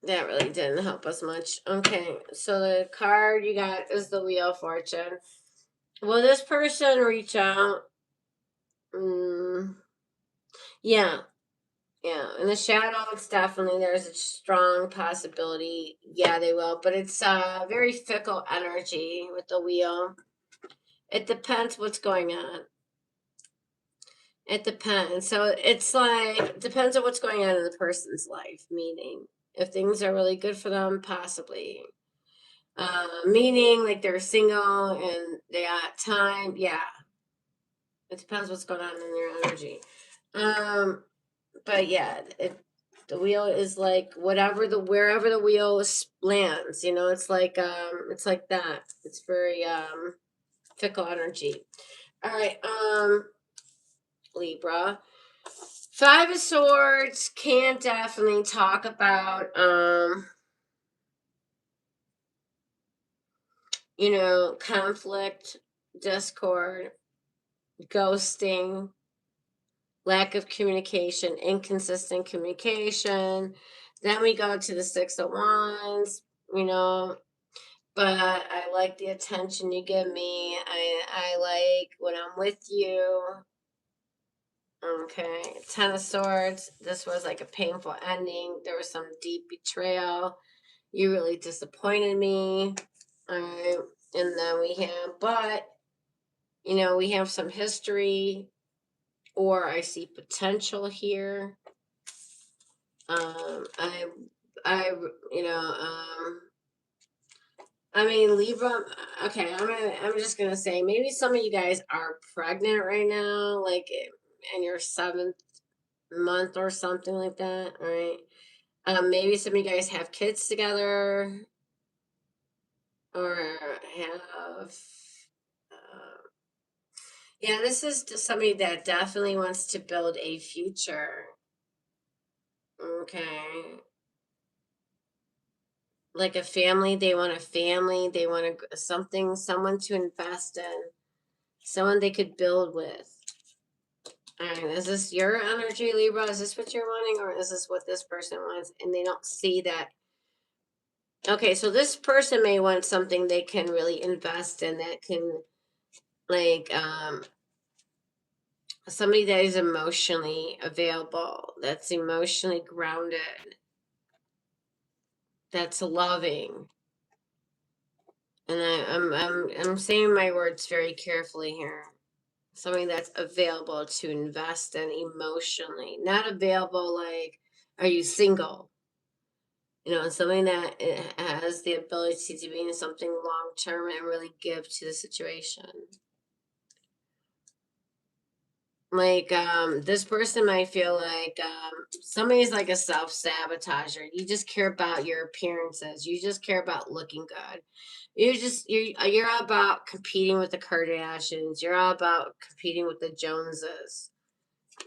That really didn't help us much. Okay, so the card you got is the Wheel of Fortune. Will this person reach out? Yeah. Yeah. In the shadow, it's definitely, there's a strong possibility. Yeah, they will. But it's very fickle energy with the wheel. It depends what's going on. It depends. So it's like, depends on what's going on in the person's life. Meaning, if things are really good for them, possibly. Meaning like they're single and they got time. Yeah. It depends what's going on in their energy. But yeah, the wheel is like wherever the wheel lands, you know, it's like that. It's very fickle energy. All right, Libra. Five of Swords can definitely talk about you know, conflict, discord, ghosting, lack of communication, inconsistent communication. Then we go to the Six of Wands, you know, but I like the attention you give me. I like when I'm with you. Okay, Ten of Swords. This was like a painful ending. There was some deep betrayal. You really disappointed me. All right, and then we have, but you know, we have some history, or I see potential here. I, you know, I mean, Libra, okay, I'm just gonna say, maybe some of you guys are pregnant right now, like in your 7th month or something like that, all right? Maybe some of you guys have kids together, or have, yeah, this is somebody that definitely wants to build a future, okay? Like a family, they want someone to invest in, someone they could build with. All right, is this your energy, Libra? Is this what you're wanting, or is this what this person wants and they don't see that? Okay, so this person may want something they can really invest in, that can, like, somebody that is emotionally available, that's emotionally grounded, that's loving. And I'm saying my words very carefully here. Somebody that's available to invest in emotionally, not available like, are you single? You know, and somebody that has the ability to be in something long term and really give to the situation. Like, this person might feel like somebody's like a self-sabotager. You just care about your appearances. You just care about looking good. You're all about competing with the Kardashians. You're all about competing with the Joneses.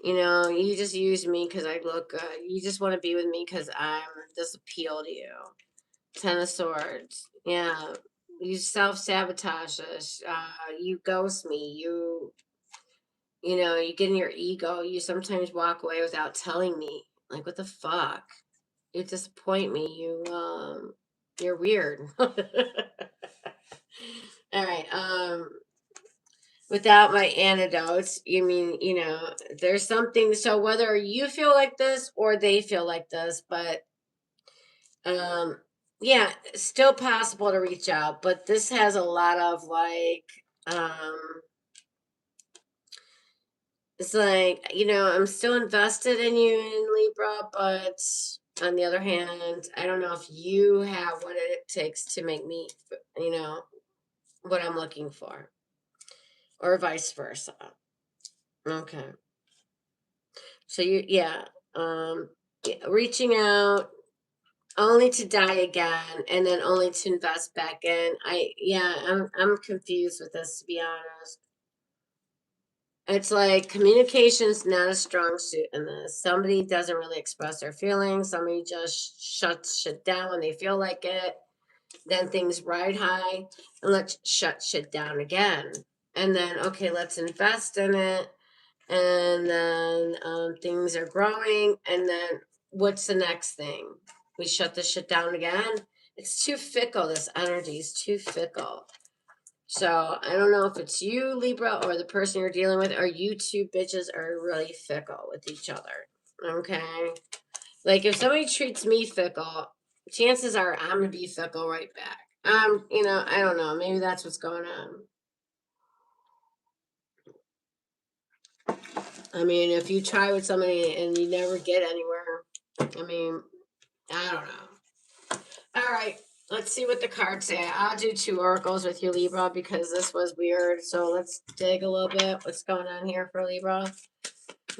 You know, you just use me because I look good. You just want to be with me because I'm this appeal to you. Ten of Swords. Yeah. You self-sabotage us. You ghost me. You know, you get in your ego. You sometimes walk away without telling me. Like, what the fuck? You disappoint me. You're weird. All right. Without my antidotes, you mean, you know, there's something. So whether you feel like this or they feel like this, but um, yeah, still possible to reach out. But this has a lot of like, um, it's like, you know, I'm still invested in you in Libra, but on the other hand, I don't know if you have what it takes to make me, you know, what I'm looking for, or vice versa. Okay. So um, reaching out only to die again and then only to invest back in. I'm confused with this, to be honest. It's like communication's not a strong suit in this. Somebody doesn't really express their feelings. Somebody just shuts shit down when they feel like it. Then things ride high and let's shut shit down again. And then, okay, let's invest in it. And then things are growing. And then what's the next thing? We shut this shit down again. It's too fickle. This energy is too fickle. So I don't know if it's you, Libra, or the person you're dealing with, or you two bitches are really fickle with each other. Okay? Like if somebody treats me fickle, chances are I'm gonna be fickle right back. You know, I don't know. Maybe that's what's going on. I mean, if you try with somebody and you never get anywhere, I mean, I don't know. All right, let's see what the cards say. I'll do 2 oracles with you, Libra, because this was weird. So let's dig a little bit. What's going on here for Libra?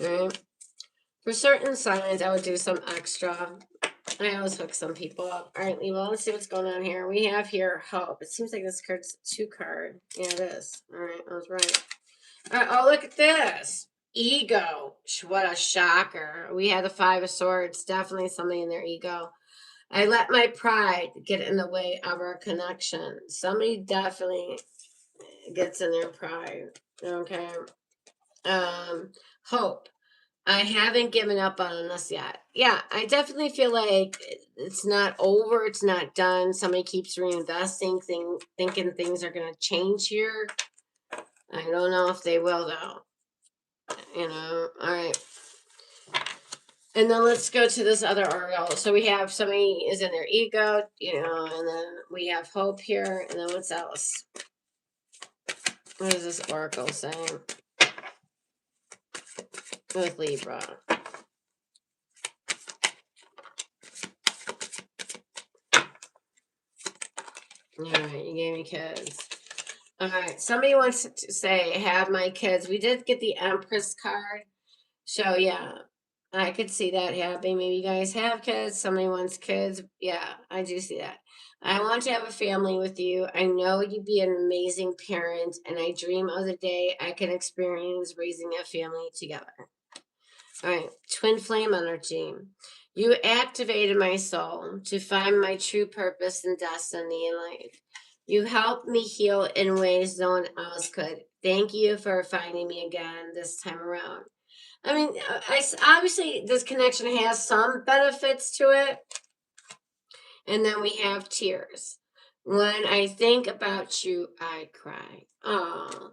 All right. For certain signs, I would do some extra. I always hook some people up. All right, Libra, let's see what's going on here. We have here hope. It seems like this card's 2 card. Yeah, it is. All right, I was right. All right, oh, look at this. Ego. What a shocker. We had the 5 of Swords. Definitely something in their ego. I let my pride get in the way of our connection. Somebody definitely gets in their pride. Okay. Hope. I haven't given up on this yet. Yeah, I definitely feel like it's not over. It's not done. Somebody keeps reinvesting, thinking things are going to change here. I don't know if they will, though. You know, all right. And then let's go to this other oracle. So we have somebody is in their ego, you know, and then we have hope here. And then what's else? What is this oracle saying? With Libra. All right, you gave me kids. All right, somebody wants to say, have my kids. We did get the Empress card. So, yeah, I could see that happening. Maybe you guys have kids. Somebody wants kids. Yeah, I do see that. I want to have a family with you. I know you'd be an amazing parent, and I dream of the day I can experience raising a family together. All right, twin flame energy. You activated my soul to find my true purpose and destiny in life. You helped me heal in ways no one else could. Thank you for finding me again this time around. I mean, obviously this connection has some benefits to it. And then we have tears. When I think about you, I cry. Oh,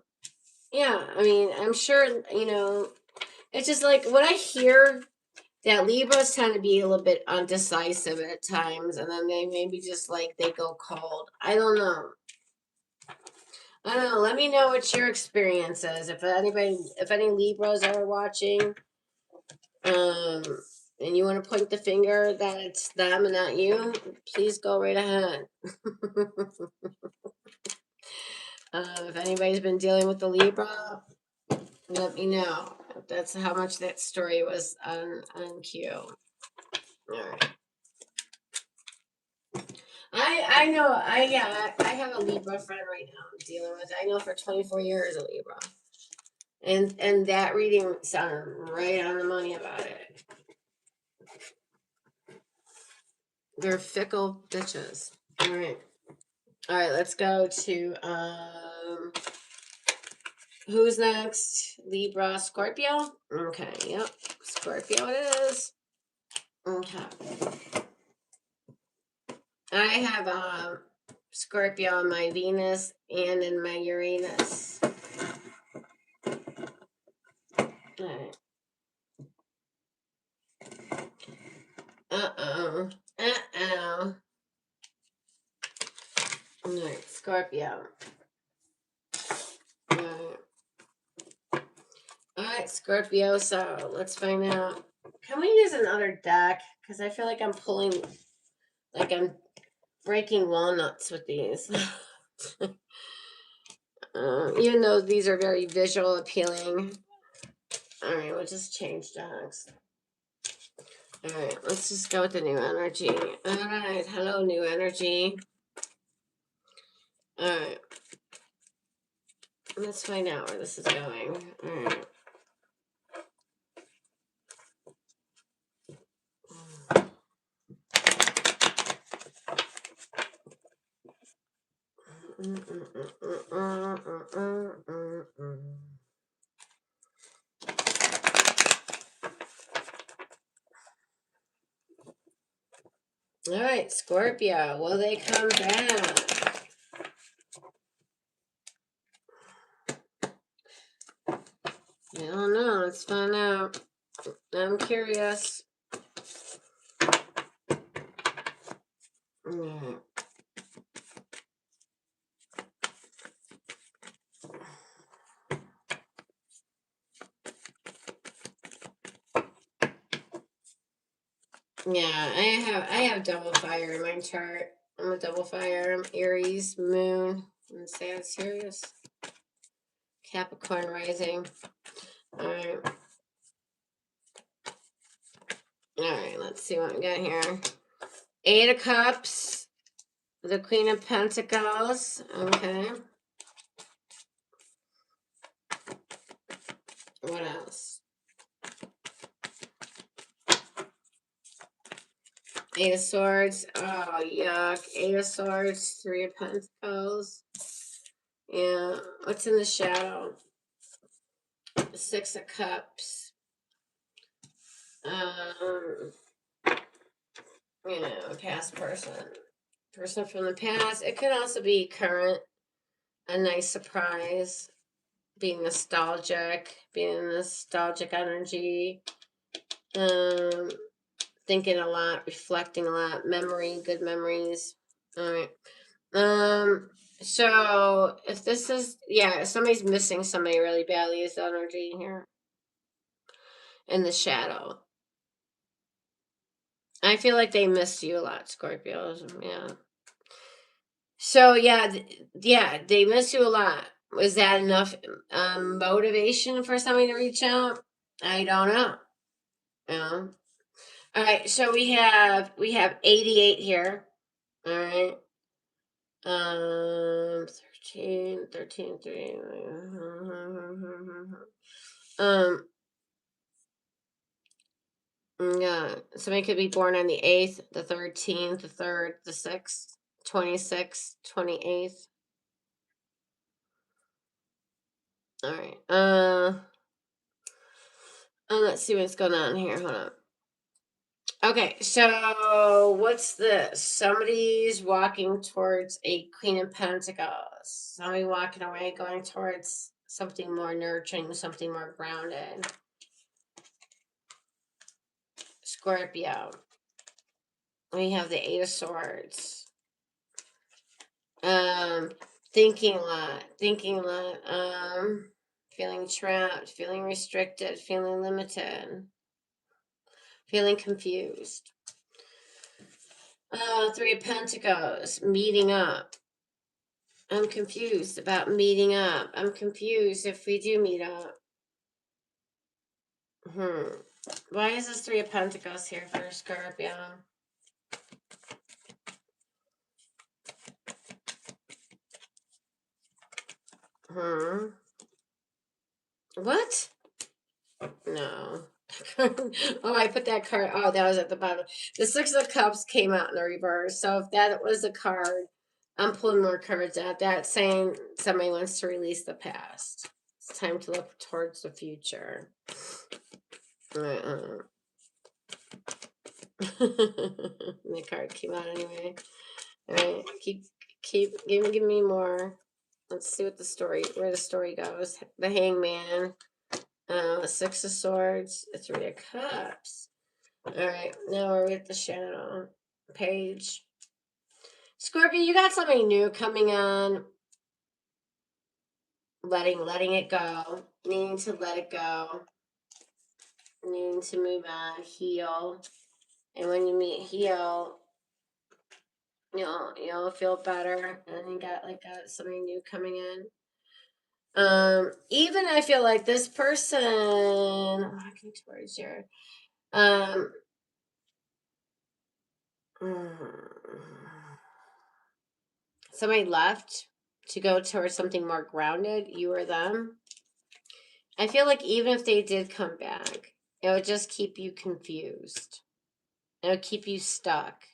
yeah. I mean, I'm sure, you know, it's just like when I hear that Libras tend to be a little bit undecisive at times, and then they maybe just like they go cold. I don't know. I don't know. Let me know what your experience is. If any Libras are watching, and you want to point the finger that it's them and not you, please go right ahead. If anybody's been dealing with the Libra, let me know. That's how much that story was on cue. All right. I know. I have a Libra friend right now I'm dealing with. I know for 24 years a Libra. And that reading sounded right on the money about it. They're fickle bitches. All right. All right, let's go to who's next? Libra, Scorpio? Okay, yep. Scorpio it is. Okay. I have Scorpio on my Venus and in my Uranus. Alright. Uh-oh. Uh-oh. Alright, Scorpio. Alright, Scorpio, so let's find out. Can we use another deck? Because I feel like I'm pulling, like I'm breaking walnuts with these. Even though these are very visual appealing. Alright, we'll just change decks. Alright, let's just go with the new energy. Alright, hello, new energy. Alright. Let's find out where this is going. Alright. All right, Scorpio, will they come back? I don't know. Let's find out. I'm curious. Yeah, I have double fire in my chart. I'm a double fire. I'm Aries, Moon, and Sagittarius, Capricorn rising. All right. All right. Let's see what we got here. 8 of Cups, the Queen of Pentacles. Okay. What else? 8 of Swords. Oh, yuck. 8 of Swords, 3 of Pentacles. Yeah. What's in the shadow? 6 of Cups. Past person. Person from the past. It could also be current. A nice surprise. Being nostalgic. Being in nostalgic energy. Thinking a lot, reflecting a lot, memory, good memories. All right. So if this is, if somebody's missing somebody really badly, is the energy here in the shadow. I feel like they missed you a lot, Scorpios. Yeah. So they miss you a lot. Was that enough motivation for somebody to reach out? I don't know. All right. So we have 88 here. All right. 13, 3. Yeah, somebody could be born on the 8th, the 13th, the 3rd, the 6th, 26th, 28th. All right. Let's see what's going on here. Hold on. Okay, so what's this? Somebody's walking towards a Queen of Pentacles. Somebody walking away, going towards something more nurturing, something more grounded. Scorpio. We have the 8 of Swords. Thinking a lot, feeling trapped, feeling restricted, feeling limited, feeling confused. Three of Pentacles, meeting up. I'm confused about meeting up. I'm confused if we do meet up. Why is this Three of Pentacles here for Scorpio? What? No. Oh, I put that card. Oh, that was at the bottom. The Six of Cups came out in the reverse. So if that was a card, I'm pulling more cards out. That's saying somebody wants to release the past. It's time to look towards the future. The card came out anyway. All right, give me more. Let's see what where the story goes. The Hangman, Six of Swords, the Three of Cups. All right, now we're at the shadow page. Scorpio, you got something new coming on. Letting it go. Needing to let it go. Needing to move on. Heal. And when you heal, you'll feel better. And you got something new coming in. Even I feel like this person, I'm walking towards here. Somebody left to go towards something more grounded, you or them. I feel like even if they did come back, it would just keep you confused. It would keep you stuck.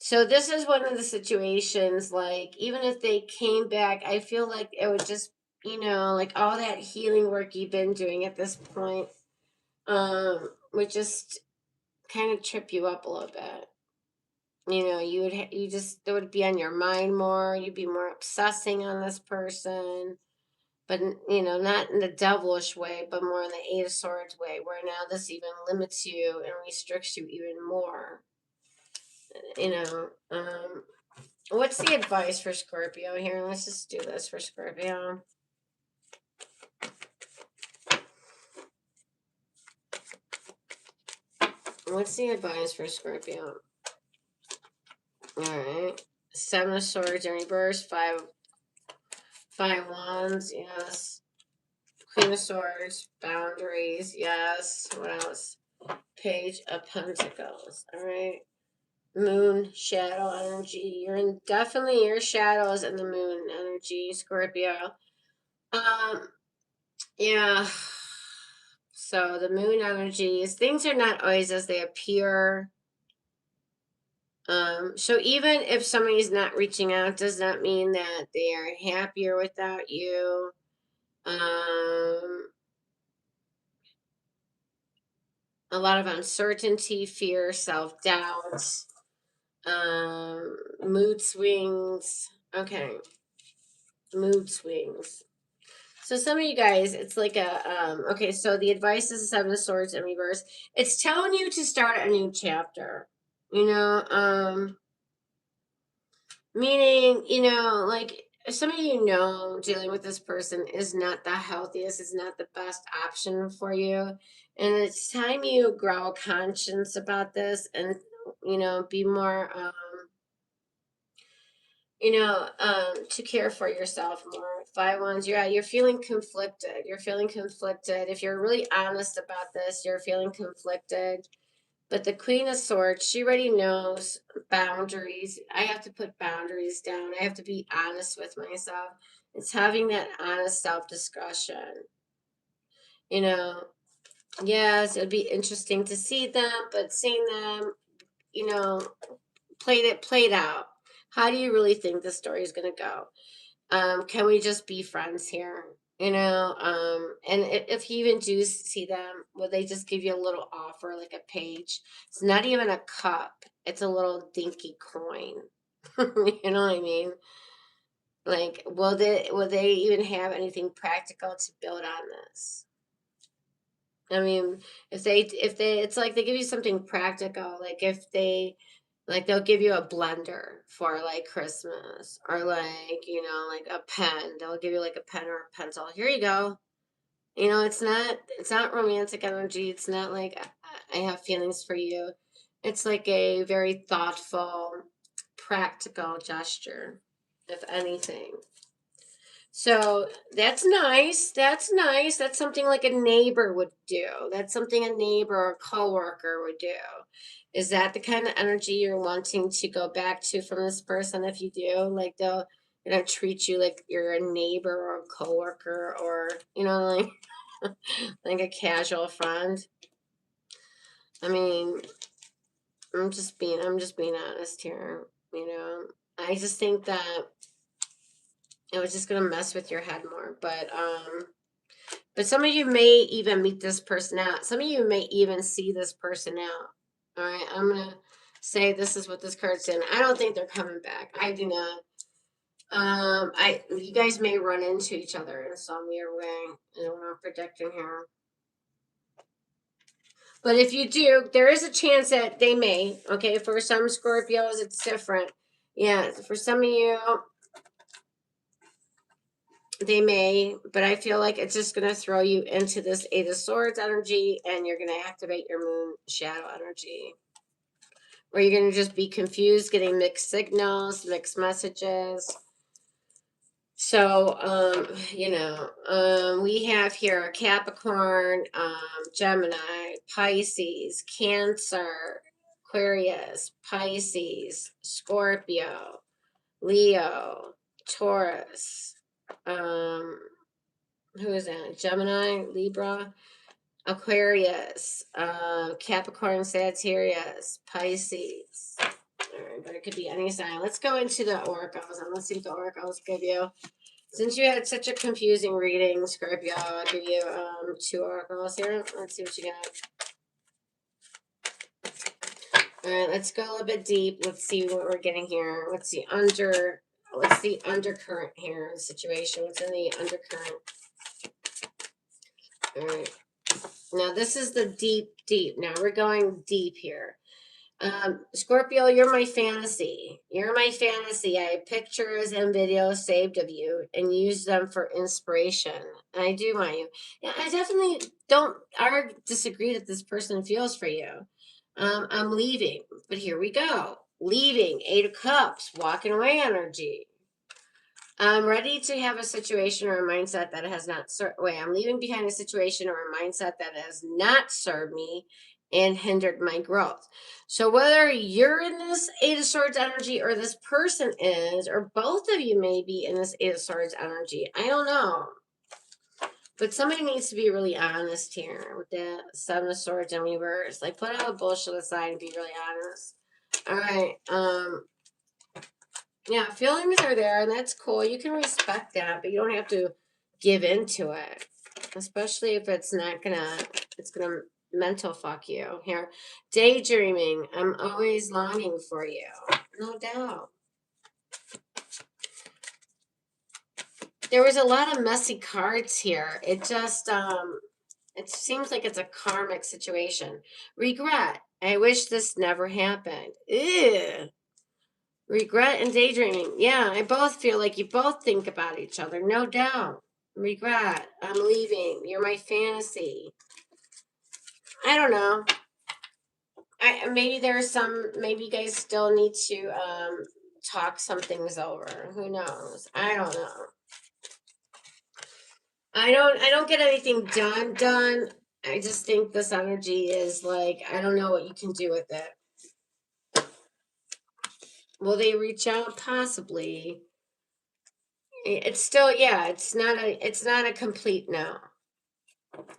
So this is one of the situations, like, even if they came back, I feel like it would just, like all that healing work you've been doing at this point, would just kind of trip you up a little bit. It would be on your mind more. You'd be more obsessing on this person, but not in the devilish way, but more in the Eight of Swords way, where now this even limits you and restricts you even more. What's the advice for Scorpio here? Let's just do this for Scorpio. What's the advice for Scorpio? All right. Seven of Swords in reverse. Five Wands. Yes. Queen of Swords. Boundaries. Yes. What else? Page of Pentacles. All right. Moon, shadow energy. Definitely your shadows in the moon energy, Scorpio. Yeah. So the moon energies, things are not always as they appear. So even if somebody's not reaching out, does not mean that they are happier without you. A lot of uncertainty, fear, self-doubt, mood swings. Okay. Mood swings. So some of you guys, it's like okay, so the advice is the Seven of Swords in reverse. It's telling you to start a new chapter. Meaning, like some of dealing with this person is not the healthiest, is not the best option for you. And it's time you grow a conscience about this and, be more, to care for yourself more. Five Wands, you're feeling conflicted. You're feeling conflicted. If you're really honest about this, you're feeling conflicted. But the Queen of Swords, she already knows boundaries. I have to put boundaries down. I have to be honest with myself. It's having that honest self-discussion. Yes, it'd be interesting to see them, but seeing them, played out. How do you really think the story is going to go? Can we just be friends here? And if you even do see them, will they just give you a little offer, like a page? It's not even a cup. It's a little dinky coin. You know what I mean? Like, will they even have anything practical to build on this? I mean, if they, it's like they give you something practical. Like if they Like they'll give you a blender for like Christmas, or like, you know, like a pen. They'll give you like a pen or a pencil. Here you go. You know, it's not romantic energy. It's not like I have feelings for you. It's like a very thoughtful, practical gesture, if anything. So that's nice. That's nice. That's something like a neighbor would do. That's something a neighbor or coworker would do. Is that the kind of energy you're wanting to go back to from this person? If you do, like they'll, you know, treat you like you're a neighbor or a coworker, or, you know, like like a casual friend. I mean, I'm just being honest here. You know, I just think that it was just gonna mess with your head more. But some of you may even meet this person out. Some of you may even see this person out. All right, I'm gonna say this is what this card's saying. I don't think they're coming back. I do not. You guys may run into each other in some weird way. I don't know, predicting here. But if you do, there is a chance that they may. Okay, for some Scorpios, it's different. Yeah, for some of you, they may, but I feel like it's just going to throw you into this Eight of Swords energy, and you're going to activate your moon shadow energy. Or you're going to just be confused, getting mixed signals, mixed messages. So, you know, we have here a Capricorn, Gemini, Pisces, Cancer, Aquarius, Pisces, Scorpio, Leo, Taurus, who is that? Gemini, Libra, Aquarius, Capricorn, Sagittarius, Pisces. All right, but it could be any sign. Let's go into the oracles and let's see what the oracles give you. Since you had such a confusing reading, Scorpio, I'll give you 2 oracles here. Let's see what you got. All right, let's go a little bit deep. Let's see what we're getting here. What's the undercurrent here in the situation? What's in the undercurrent? All right. Now this is the deep. Now we're going deep here. Scorpio, you're my fantasy. You're my fantasy. I have pictures and videos saved of you and use them for inspiration. And I do want you. Yeah, I definitely don't disagree that this person feels for you. I'm leaving, but here we go. Leaving, 8 of Cups, walking away energy. I'm ready to have a situation or a mindset that has not served. Wait, I'm leaving behind a situation or a mindset that has not served me and hindered my growth. So whether you're in this 8 of Swords energy or this person is, or both of you may be in this 8 of Swords energy, I don't know. But somebody needs to be really honest here with the 7 of Swords in reverse. Like, put all the bullshit aside and be really honest. All right. Yeah, feelings are there, and that's cool. You can respect that, but you don't have to give into it. Especially if it's gonna mental fuck you. Here, daydreaming. I'm always longing for you. No doubt. There was a lot of messy cards here. It just, it seems like it's a karmic situation. Regret. I wish this never happened. Ew. Regret and daydreaming. Yeah, I both feel like you both think about each other, no doubt. Regret. I'm leaving. You're my fantasy. I don't know. Maybe there's maybe you guys still need to talk some things over. Who knows? I don't know. I don't get anything done. I just think this energy is like, I don't know what you can do with it. Will they reach out? Possibly. It's still, yeah, it's not a complete no.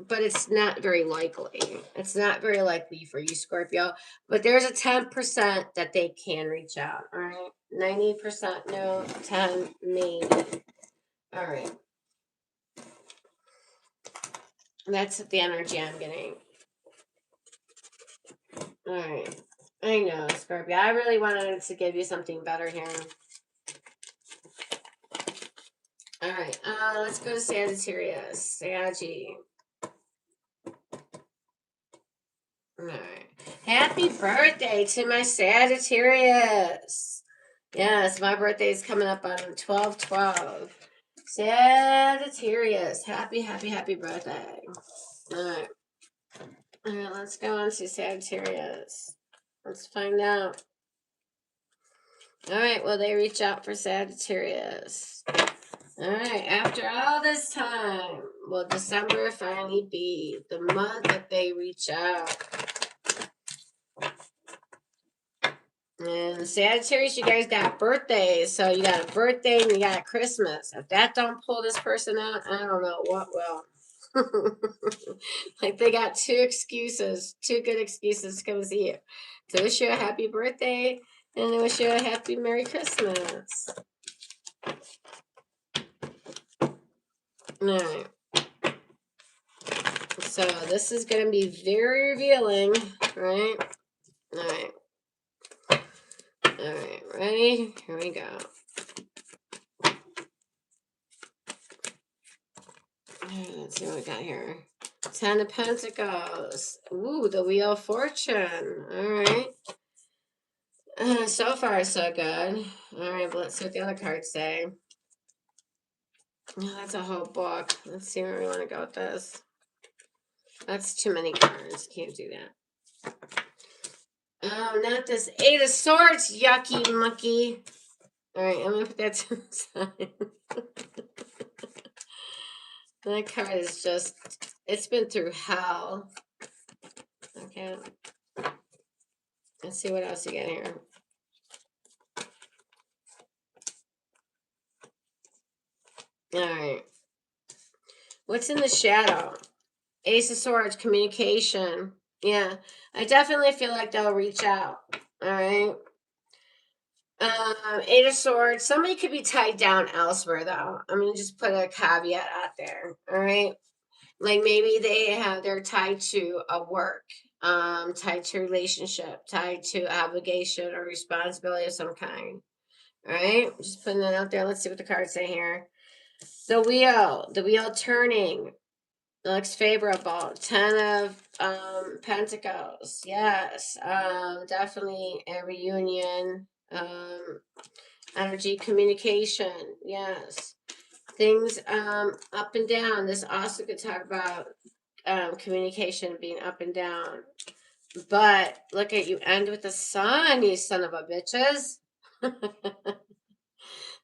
But it's not very likely. It's not very likely for you, Scorpio. But there's a 10% that they can reach out. All right. 90% no, 10 maybe. All right. That's the energy I'm getting. All right. I know, Scorpio. I really wanted to give you something better here. All right. Let's go to Sagittarius. All right. Happy birthday to my Sagittarius. Yes, my birthday is coming up on 12/12. Sagittarius. Happy, happy, happy birthday. All right. All right, let's go on to Sagittarius. Let's find out. All right, will they reach out for Sagittarius? All right, after all this time, will December finally be the month that they reach out? And Sagittarius, you guys got birthdays. So you got a birthday and you got Christmas. If that don't pull this person out, I don't know what will. Like they got two good excuses to come see you. To wish you a happy birthday and to wish you a happy Merry Christmas. Alright. So this is going to be very revealing, right? Alright. Alright, ready? Here we go. Let's see what we got here. 10 of Pentacles. Ooh, the Wheel of Fortune. Alright. So far, so good. Alright, but let's see what the other cards say. Oh, that's a whole book. Let's see where we want to go with this. That's too many cards. Can't do that. Oh, not this 8 of Swords, yucky mucky. Alright, I'm going to put that to the side. That card is just, it's been through hell. Okay. Let's see what else you got here. Alright. What's in the shadow? Ace of Swords, communication. Yeah, I definitely feel like they'll reach out. Alright. 8 of Swords. Somebody could be tied down elsewhere, though. I'm going to just put a caveat out there. Alright. Like maybe they're tied to a work, tied to a relationship, tied to obligation or responsibility of some kind. Alright. Just putting that out there. Let's see what the cards say here. The wheel turning. Looks favorable. 10 of Pentacles. Yes. Definitely a reunion. Energy communication. Yes. Things up and down. This also could talk about communication being up and down. But look at you end with the sun, you son of a bitches.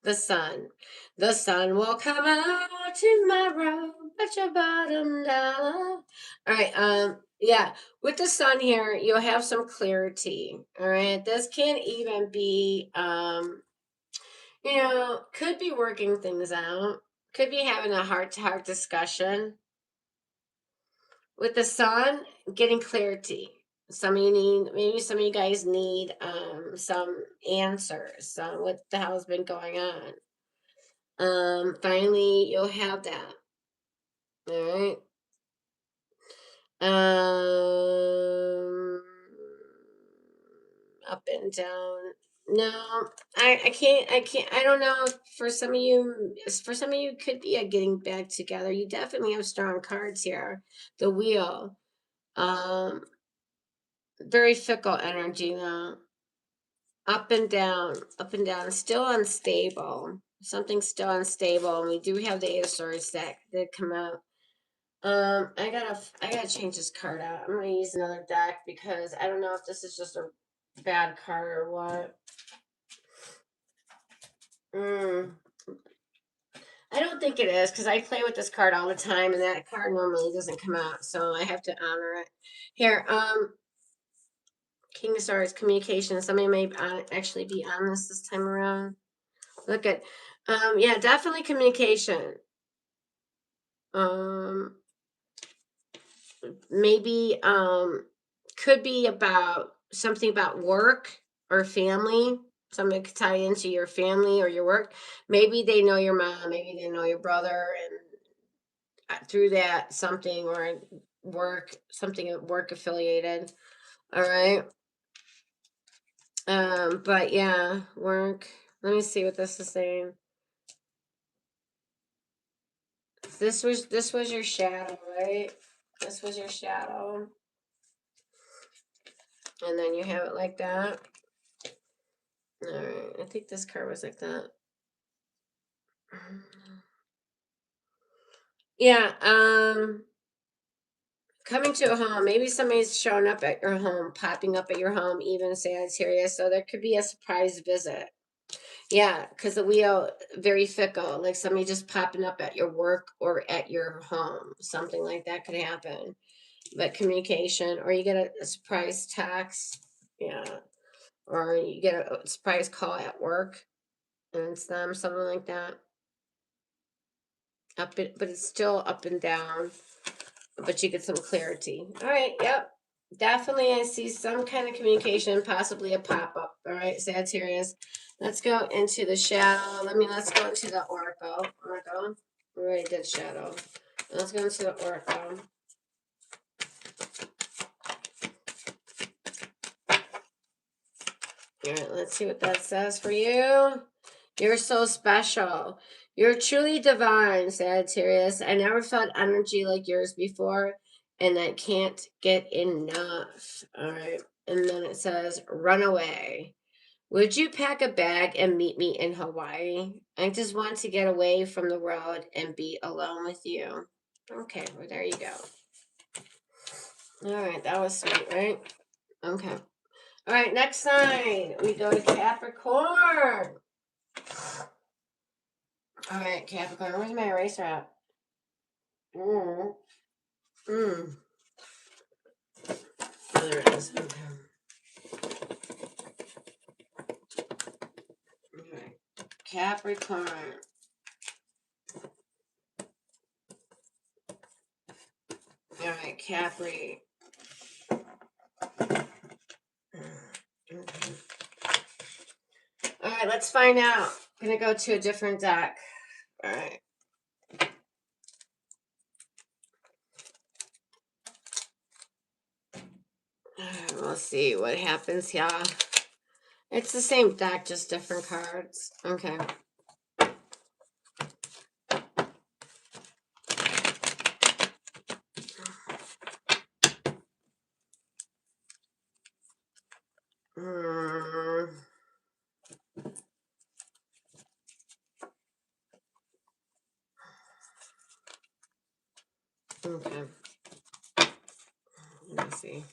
The sun. The sun will come out tomorrow, but your bottom dollar. All right, yeah, with the sun here, you'll have some clarity. All right, this can't even be, could be working things out, could be having a heart-to-heart discussion. With the sun, getting clarity. Maybe some of you guys need some answers on what the hell's been going on. Finally, you'll have that. All right. Up and down. No, I can't. I don't know. For some of you, it could be a getting back together. You definitely have strong cards here. The wheel. Very fickle energy though. Up and down, still unstable. Something's still unstable, and we do have the 8 of Swords that did come out. I gotta change this card out. I'm gonna use another deck because I don't know if this is just a bad card or what. I don't think it is because I play with this card all the time, and that card normally doesn't come out, so I have to honor it. Here, King of Swords, communication. Somebody may actually be on this time around. Look at, yeah, definitely communication. Maybe, could be about something about work or family. Something could tie into your family or your work. Maybe they know your mom, maybe they know your brother, and through that, something or something work affiliated. All right. But yeah, work. Let me see what this is saying. This was your shadow, right? This was your shadow. And then you have it like that. All right, I think this card was like that. Yeah, coming to a home. Maybe somebody's showing up at your home, popping up at your home, even Sagittarius. So there could be a surprise visit. Yeah, because the wheel, very fickle, like somebody just popping up at your work or at your home. Something like that could happen. But communication, or you get a surprise text. Yeah. Or you get a surprise call at work and it's them, something like that. But it's still up and down, but you get some clarity. All right, yep. Definitely, I see some kind of communication, possibly a pop up. All right, Sagittarius. Let's go into the shadow. Let's go into the oracle. Oracle. We already did shadow. Let's go into the oracle. All right, let's see what that says for you. You're so special. You're truly divine, Sagittarius. I never felt energy like yours before, and I can't get enough. All right. And then it says, run away. Would you pack a bag and meet me in Hawaii? I just want to get away from the world and be alone with you. Okay, well, there you go. All right, that was sweet, right? Okay. All right, next sign. We go to Capricorn. All right, Capricorn. Where's my eraser at? Mm. Oh, there it is. Okay. All right. Capricorn. All right, Capri. Okay. All right, let's find out. I'm going to go to a different deck. All right. We'll see what happens here. It's the same deck, just different cards. Okay. Okay. Let me see.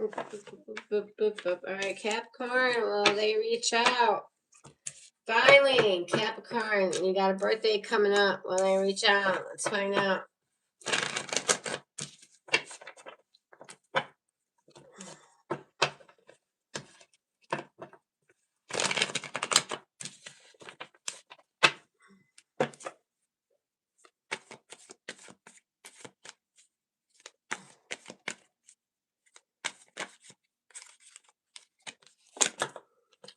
All right, Capricorn. Well, they reach out. Finally, Capricorn, you got a birthday coming up. Well, they reach out. Let's find out.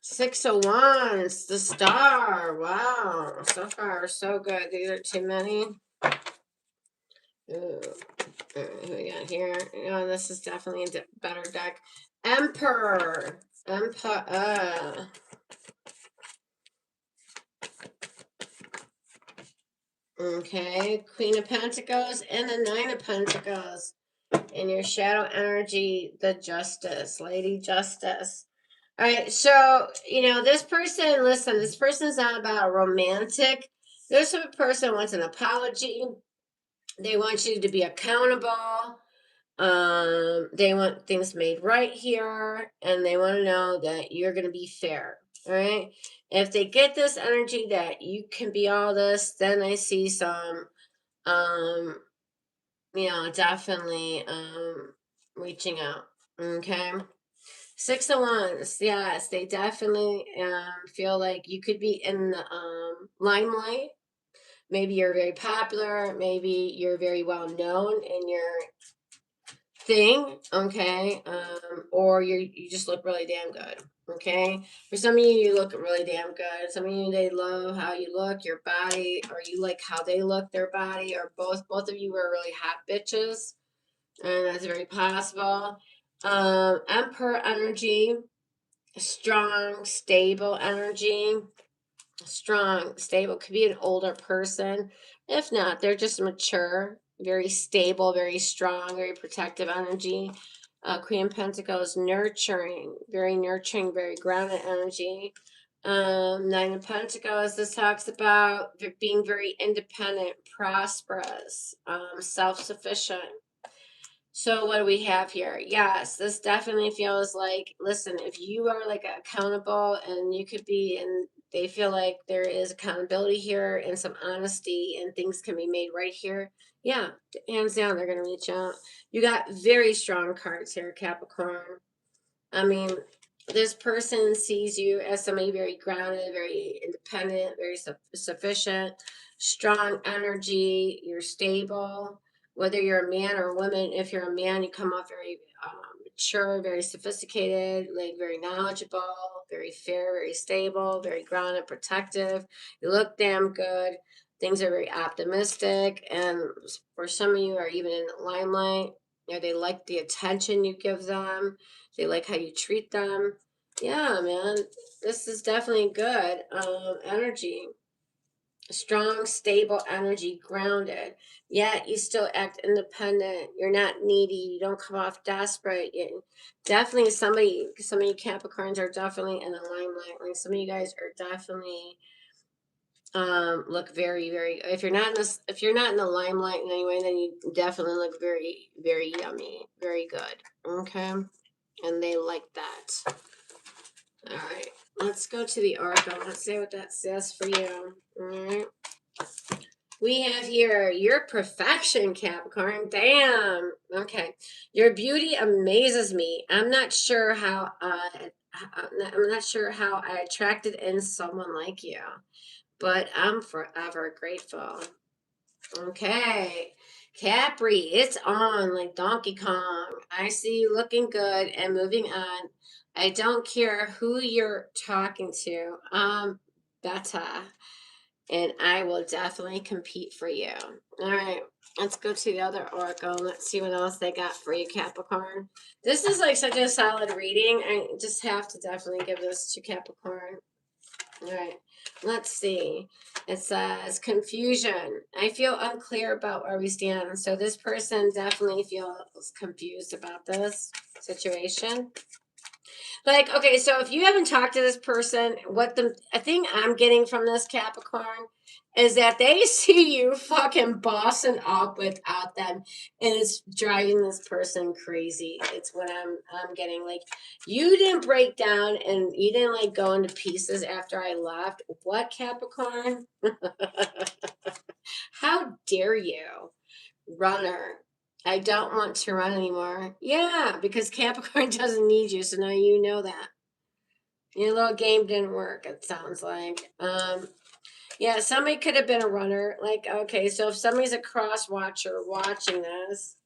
Six of Wands, the star. Wow. So far, so good. These are too many. Ooh. All right, who we got here? Oh, this is definitely a better deck. Emperor. Emperor. Okay. Queen of Pentacles and the Nine of Pentacles. And your shadow energy, the Justice. Lady Justice. All right, so, this person, listen, this person's not about romantic. This person wants an apology. They want you to be accountable. They want things made right here, and they want to know that you're going to be fair. All right. If they get this energy that you can be all this, then I see some, definitely, reaching out. Okay. Six of Wands, yes, they definitely feel like you could be in the limelight. Maybe you're very popular. Maybe you're very well known in your thing, okay? Or you just look really damn good, okay? For some of you, you look really damn good. Some of you, they love how you look, your body, or you like how they look, their body, or both. Both of you are really hot bitches, and that's very possible. Emperor energy. Strong, stable energy. Strong, stable. Could be an older person. If not, they're just mature. very stable, very strong, very protective energy. Queen of Pentacles, nurturing, very grounded energy. Nine of Pentacles, this talks about being very independent, prosperous, self-sufficient. So what do we have here? Yes, this definitely feels like, listen, if you are like accountable and you could be, and they feel like there is accountability here and some honesty and things can be made right here. Yeah, hands down, they're going to reach out. You got very strong cards here, Capricorn. I mean, this person sees you as somebody very grounded, very independent, very sufficient, strong energy. You're stable. Whether you're a man or a woman, if you're a man, you come off very mature, very sophisticated, like very knowledgeable, very fair, very stable, very grounded, protective. You look damn good. Things are very optimistic. And for some of you are even in the limelight. You know, they like the attention you give them. They like how you treat them. Yeah, man, this is definitely good energy. Strong, stable energy, grounded. Yet you still act independent. You're not needy. You don't come off desperate. Definitely some of you Capricorns are definitely in the limelight. Like some of you guys are definitely look very, very, if you're not in this, if you're not in the limelight in any way, then you definitely look very, very yummy, very good. Okay. And they like that. All right, let's go to the oracle. Let's see what that says for you. All right. We have here your perfection, Capricorn. Damn. Okay. Your beauty amazes me. I'm not sure how I attracted in someone like you, but I'm forever grateful. Okay. Capri, it's on like Donkey Kong. I see you looking good and moving on. I don't care who you're talking to. Better. And I will definitely compete for you. All right. Let's go to the other oracle. Let's see what else they got for you, Capricorn. This is like such a solid reading. I just have to definitely give this to Capricorn. All right, let's see. It says confusion. I feel unclear about where we stand. So this person definitely feels confused about this situation. Like, okay, so if you haven't talked to this person, I think I'm getting from this Capricorn is that they see you fucking bossing up without them, and it's driving this person crazy. It's what I'm getting. Like, you didn't break down and you didn't like go into pieces after I left. What, Capricorn? How dare you? Runner. I don't want to run anymore. Yeah, because Capricorn doesn't need you, so now you know that. Your little game didn't work, it sounds like. Yeah, somebody could have been a runner. Like, okay, so if somebody's a cross watcher watching this,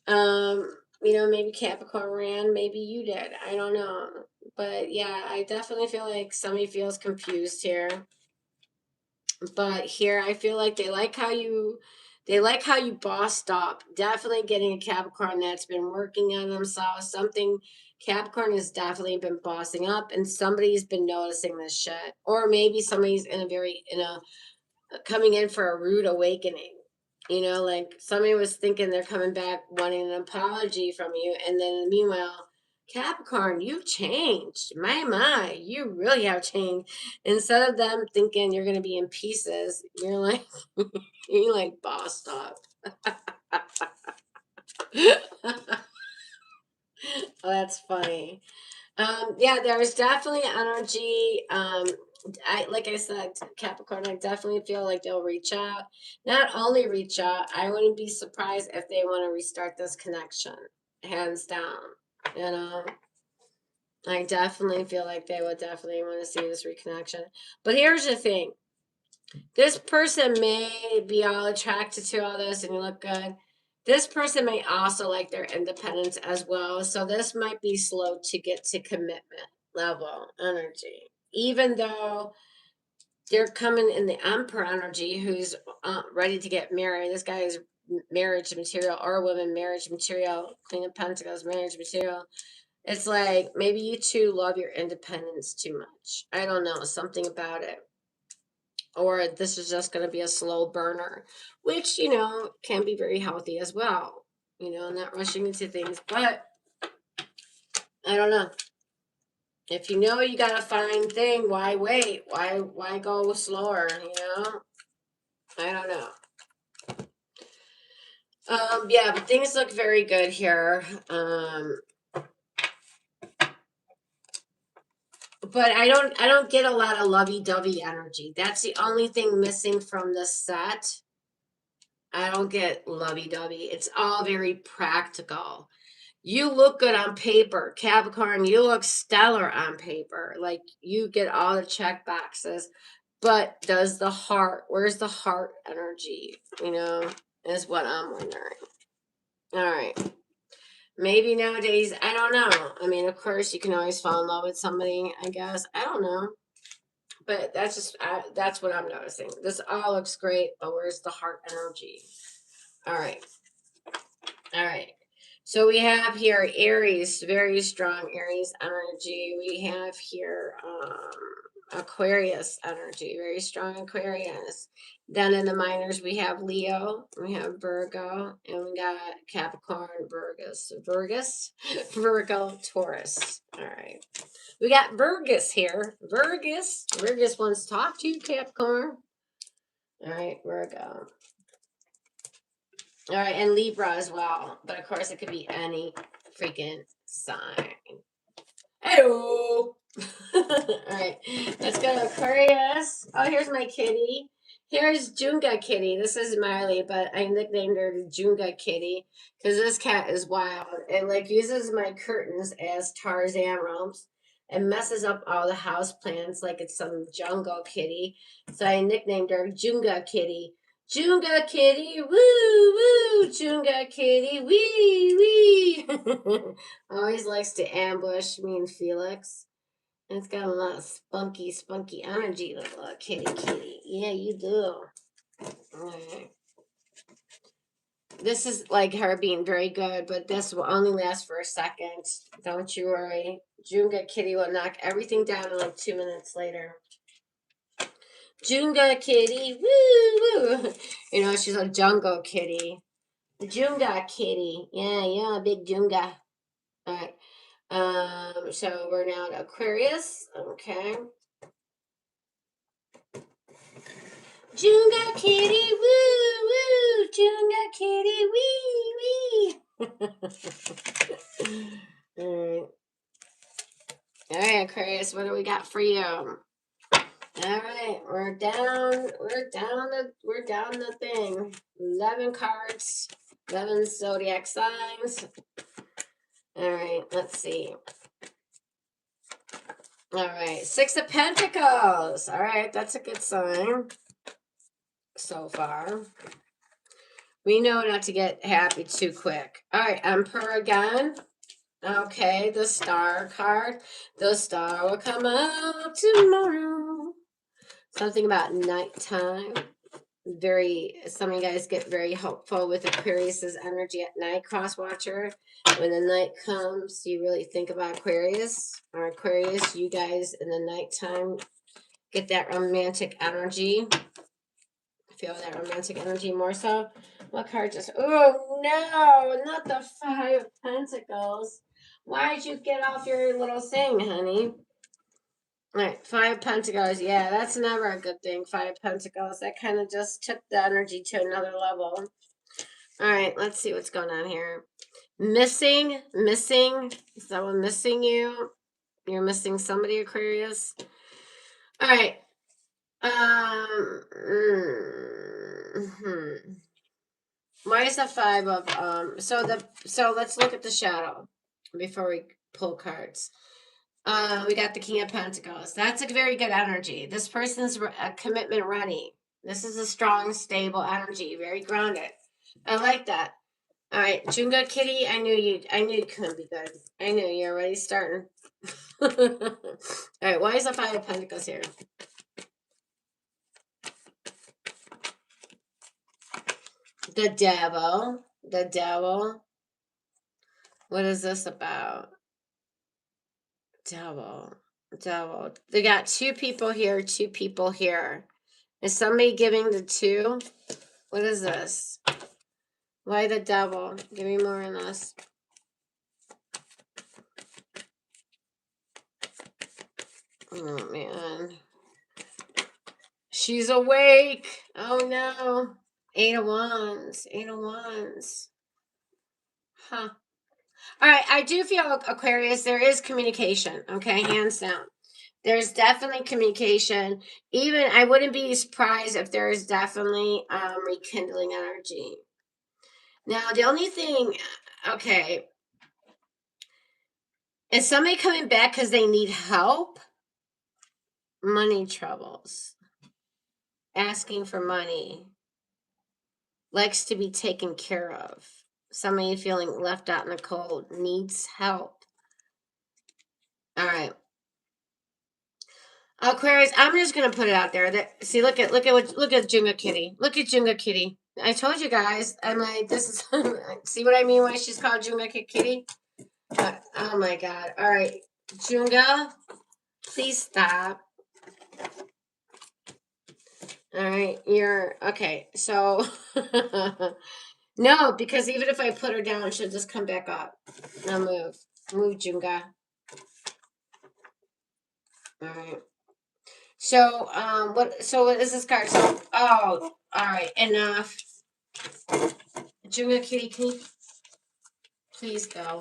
maybe Capricorn ran, maybe you did. I don't know. But yeah, I definitely feel like somebody feels confused here. But here I feel like they like how you bossed up. Definitely getting a Capricorn that's been working on themselves. Something Capricorn has definitely been bossing up, and somebody's been noticing this shit. Or maybe somebody's coming in for a rude awakening. Like somebody was thinking they're coming back wanting an apology from you, and then meanwhile, Capricorn, you've changed. My, you really have changed. Instead of them thinking you're gonna be in pieces, you're like you like bossed up. Oh, that's funny. Yeah, there's definitely energy. Like I said, Capricorn, I definitely feel like they'll reach out. Not only reach out, I wouldn't be surprised if they want to restart this connection, hands down. You know, I definitely feel like they would definitely want to see this reconnection. But here's the thing: this person may be all attracted to all this, and you look good. This person may also like their independence as well. So this might be slow to get to commitment level energy. Even though they're coming in the Emperor energy, who's ready to get married. This guy is marriage material, or woman marriage material. Queen of Pentacles marriage material. It's like maybe you two love your independence too much. I don't know, something about it. or this is just going to be a slow burner, which, you know, can be very healthy as well. You know, not rushing into things, but I don't know. If you know you got a fine thing, why wait? Why go slower, you know? I don't know. Yeah, but things look very good here. But I don't get a lot of lovey-dovey energy. That's the only thing missing from this set. I don't get lovey-dovey. It's all very practical. You look good on paper, Capricorn. You look stellar on paper. Like you get all the check boxes. But does the heart, where's the heart energy? You know, is what I'm wondering. All right. Maybe nowadays, I don't know. I mean, of course, you can always fall in love with somebody, I guess. I don't know. But that's just, that's what I'm noticing. This all looks great, but where's the heart energy? All right. All right. So we have here Aries, very strong Aries energy. We have here Aquarius energy, very strong Aquarius. Then in the minors, we have Leo, we have Virgo, and we got Capricorn, Virgo, Taurus. All right. We got Virgus here. Virgus wants to talk to you, Capricorn. All right, Virgo. All right, and Libra as well. But of course, it could be any freaking sign. Hello. All right, let's go to Aquarius. Oh, here's my kitty. Here's Junga Kitty. This is Miley, but I nicknamed her the Junga Kitty because this cat is wild. It like uses my curtains as Tarzan romps and messes up all the house plants like it's some jungle kitty. So I nicknamed her Junga Kitty. Junga Kitty, woo woo, Junga Kitty, wee wee. Always likes to ambush me and Felix. And it's got a lot of spunky energy, little kitty. Yeah, you do. Alright. This is like her being very good, but this will only last for a second. Don't you worry. Junga Kitty will knock everything down in like 2 minutes later. Junga Kitty, woo woo. You know, she's a jungle kitty. Junga Kitty. Yeah, big Junga. Alright. So we're now at Aquarius. Okay. Junga Kitty, woo woo. Junga Kitty, wee wee. Alright. Alright, Aquarius, what do we got for you? Alright, we're down the thing. 11 cards, 11 zodiac signs. Alright, let's see. Alright, 6 of Pentacles. Alright, that's a good sign so far. We know not to get happy too quick. Alright, Emperor again. Okay, the Star card. The star will come out tomorrow. Something about nighttime. Some of you guys get very hopeful with Aquarius's energy at night, cross watcher. When the night comes, you really think about Aquarius. Or Aquarius, you guys in the nighttime get that romantic energy. Feel that romantic energy more so. What card just... Oh, no, not the 5 of Pentacles. Why'd you get off your little thing, honey? All right, 5 Pentacles. Yeah, that's never a good thing, 5 Pentacles. That kind of just took the energy to another level. All right, let's see what's going on here. Missing. Is someone missing you? You're missing somebody, Aquarius. All right. Why is the 5 of so let's look at the shadow before we pull cards. We got the King of Pentacles. That's a very good energy. This person's a commitment ready. This is a strong, stable energy, very grounded. I like that. All right, Junga Kitty, I knew you couldn't be good. I knew you're already starting. All right, why is the 5 of Pentacles here? The devil. What is this about? Devil. They got 2 people here, 2 people here. Is somebody giving the 2? What is this? Why the devil? Give me more on this. Oh, man. She's awake. Oh, no. 8 of Wands. 8 of Wands. Huh. All right. I do feel, Aquarius, there is communication. Okay. Hands down. There's definitely communication. Even, I wouldn't be surprised if there is definitely rekindling energy. Now, the only thing, okay, is somebody coming back because they need help? Money troubles. Asking for money. Likes to be taken care of. Somebody feeling left out in the cold. Needs help. All right. Aquarius, I'm just gonna put it out there. That see, look at Junga Kitty. Look at Junga Kitty. I told you guys. I'm like, this is. See what I mean? Why she's called Junga Kitty? Oh my God! All right, Junga, please stop. All right, you're okay. So no, because even if I put her down, she'll just come back up. Now move, Junga. All right. So what? So what is this card? So oh, all right, enough. Junga Kitty, can you please go,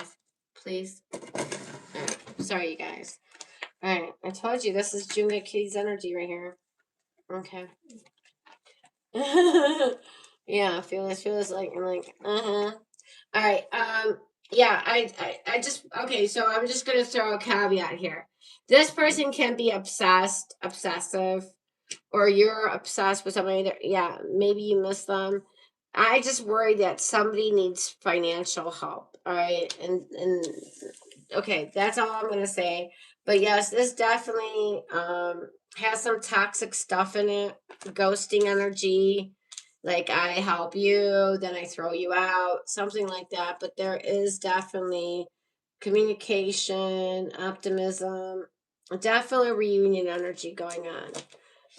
please? Right. Sorry, you guys. All right, I told you this is Junga Kitty's energy right here. Okay. Yeah, feel this like I'm like All right. Yeah, I just okay. So I'm just gonna throw a caveat here. This person can be obsessive, or you're obsessed with somebody that, yeah, maybe you miss them. I just worry that somebody needs financial help. All right. And okay, that's all I'm gonna say. But yes, this definitely has some toxic stuff in it, ghosting energy. Like I help you, then I throw you out, something like that. But there is definitely communication, optimism, definitely reunion energy going on.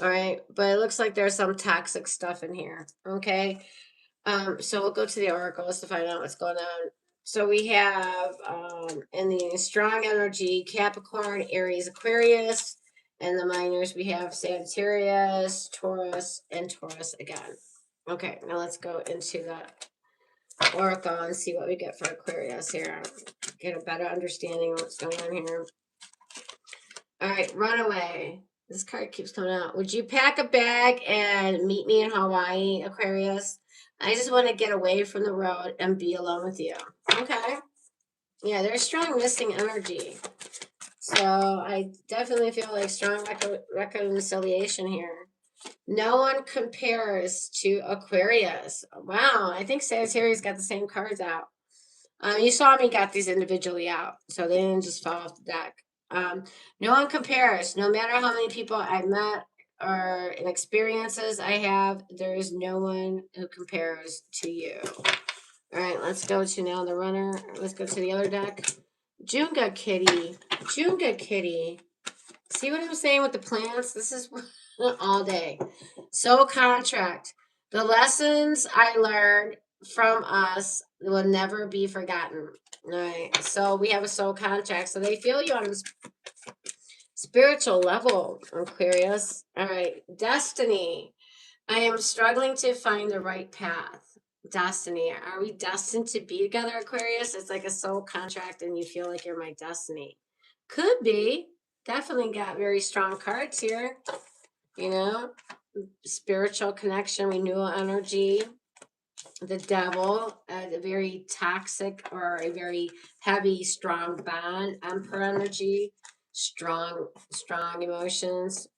All right, but it looks like there's some toxic stuff in here. Okay, so we'll go to the oracles to find out what's going on. So we have in the strong energy Capricorn, Aries, Aquarius, and the minors we have Sagittarius, Taurus, and Taurus again. Okay, now let's go into the oracle and see what we get for Aquarius here. Get a better understanding of what's going on here. All right, runaway. This card keeps coming out. Would you pack a bag and meet me in Hawaii, Aquarius? I just want to get away from the road and be alone with you. Okay. Yeah, there's strong missing energy. So I definitely feel like strong reconciliation here. No one compares to Aquarius. Wow, I think Sagittarius got the same cards out. You saw me got these individually out, so they didn't just fall off the deck. No one compares. No matter how many people I've met or in experiences I have, there is no one who compares to you. All right, let's go to now the runner. Let's go to the other deck. Junga Kitty. Junga Kitty. See what I'm saying with the plants? This is all day. Soul contract. The lessons I learned from us will never be forgotten. All right. So we have a soul contract. So they feel you on a spiritual level, Aquarius. All right. Destiny. I am struggling to find the right path. Destiny. Are we destined to be together, Aquarius? It's like a soul contract and you feel like you're my destiny. Could be. Definitely got very strong cards here. You know, spiritual connection, renewal energy. The devil, a very toxic or a very heavy, strong bond. Emperor energy, strong emotions.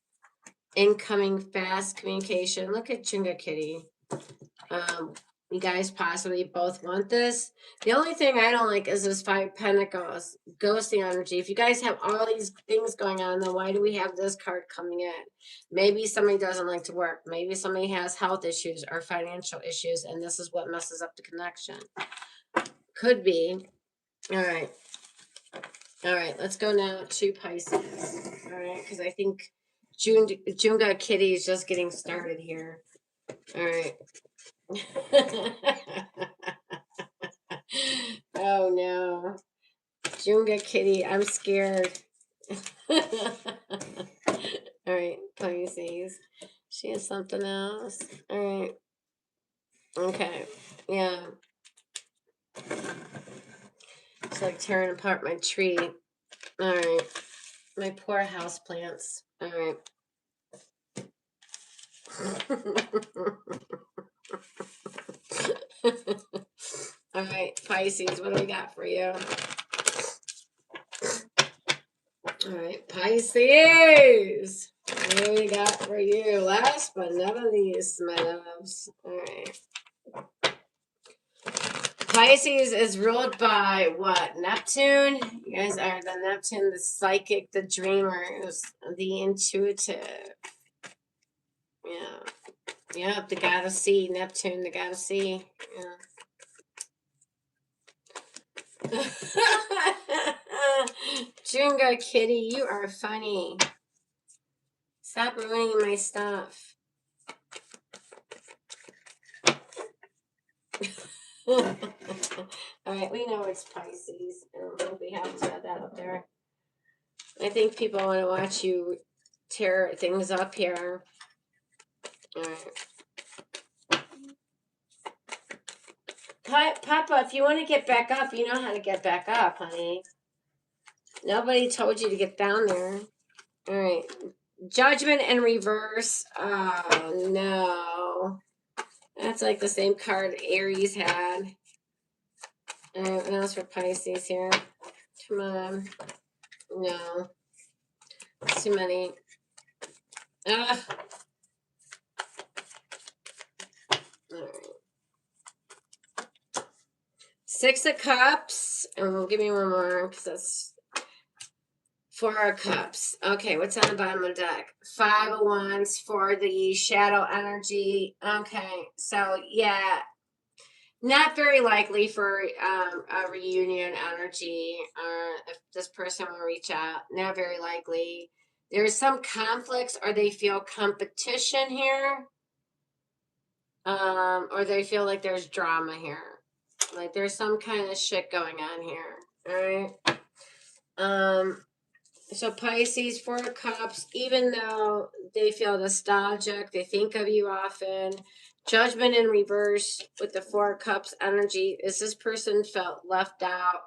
Incoming fast communication. Look at Chinga Kitty. You guys possibly both want this. The only thing I don't like is this 5 Pentacles, ghosting energy. If you guys have all these things going on, then why do we have this card coming in? Maybe somebody doesn't like to work. Maybe somebody has health issues or financial issues, and this is what messes up the connection. Could be. All right. All right, let's go now to Pisces. All right, because I think Junga Kitty is just getting started here. All right. Oh no. Junga Kitty, I'm scared. All right, Pisces. She has something else. All right. Okay. Yeah. It's like tearing apart my tree. All right. My poor house plants. All right. All right, Pisces, what do we got for you? All right, Pisces, what do we got for you? Last but not least, my loves. All right. Pisces is ruled by what? Neptune? You guys are the Neptune, the psychic, the dreamers, the intuitive. Yeah. Yep, the gotta see. Neptune, the gotta see. Yeah. Junga Kitty, you are funny. Stop ruining my stuff. All right, we know it's Pisces. I don't think we have to have that up there. I think people want to watch you tear things up here. All right. Papa, if you want to get back up, you know how to get back up, honey. Nobody told you to get down there. All right. Judgment in reverse. Oh, no. That's like the same card Aries had. All right, what else for Pisces here? Come on. No. Too many. Ugh. All right. Six of Cups. And we'll give me one more because that's Four of Cups. Okay, what's on the bottom of the deck? Five of Wands for the shadow energy. Okay, so yeah, not very likely for a reunion energy. If this person will reach out, not very likely. There's some conflicts, or they feel competition here, or they feel like there's drama here, like there's some kind of shit going on here. All right. So Pisces, Four of Cups, even though they feel nostalgic, they think of you often. Judgment in reverse with the Four of Cups energy is this person felt left out.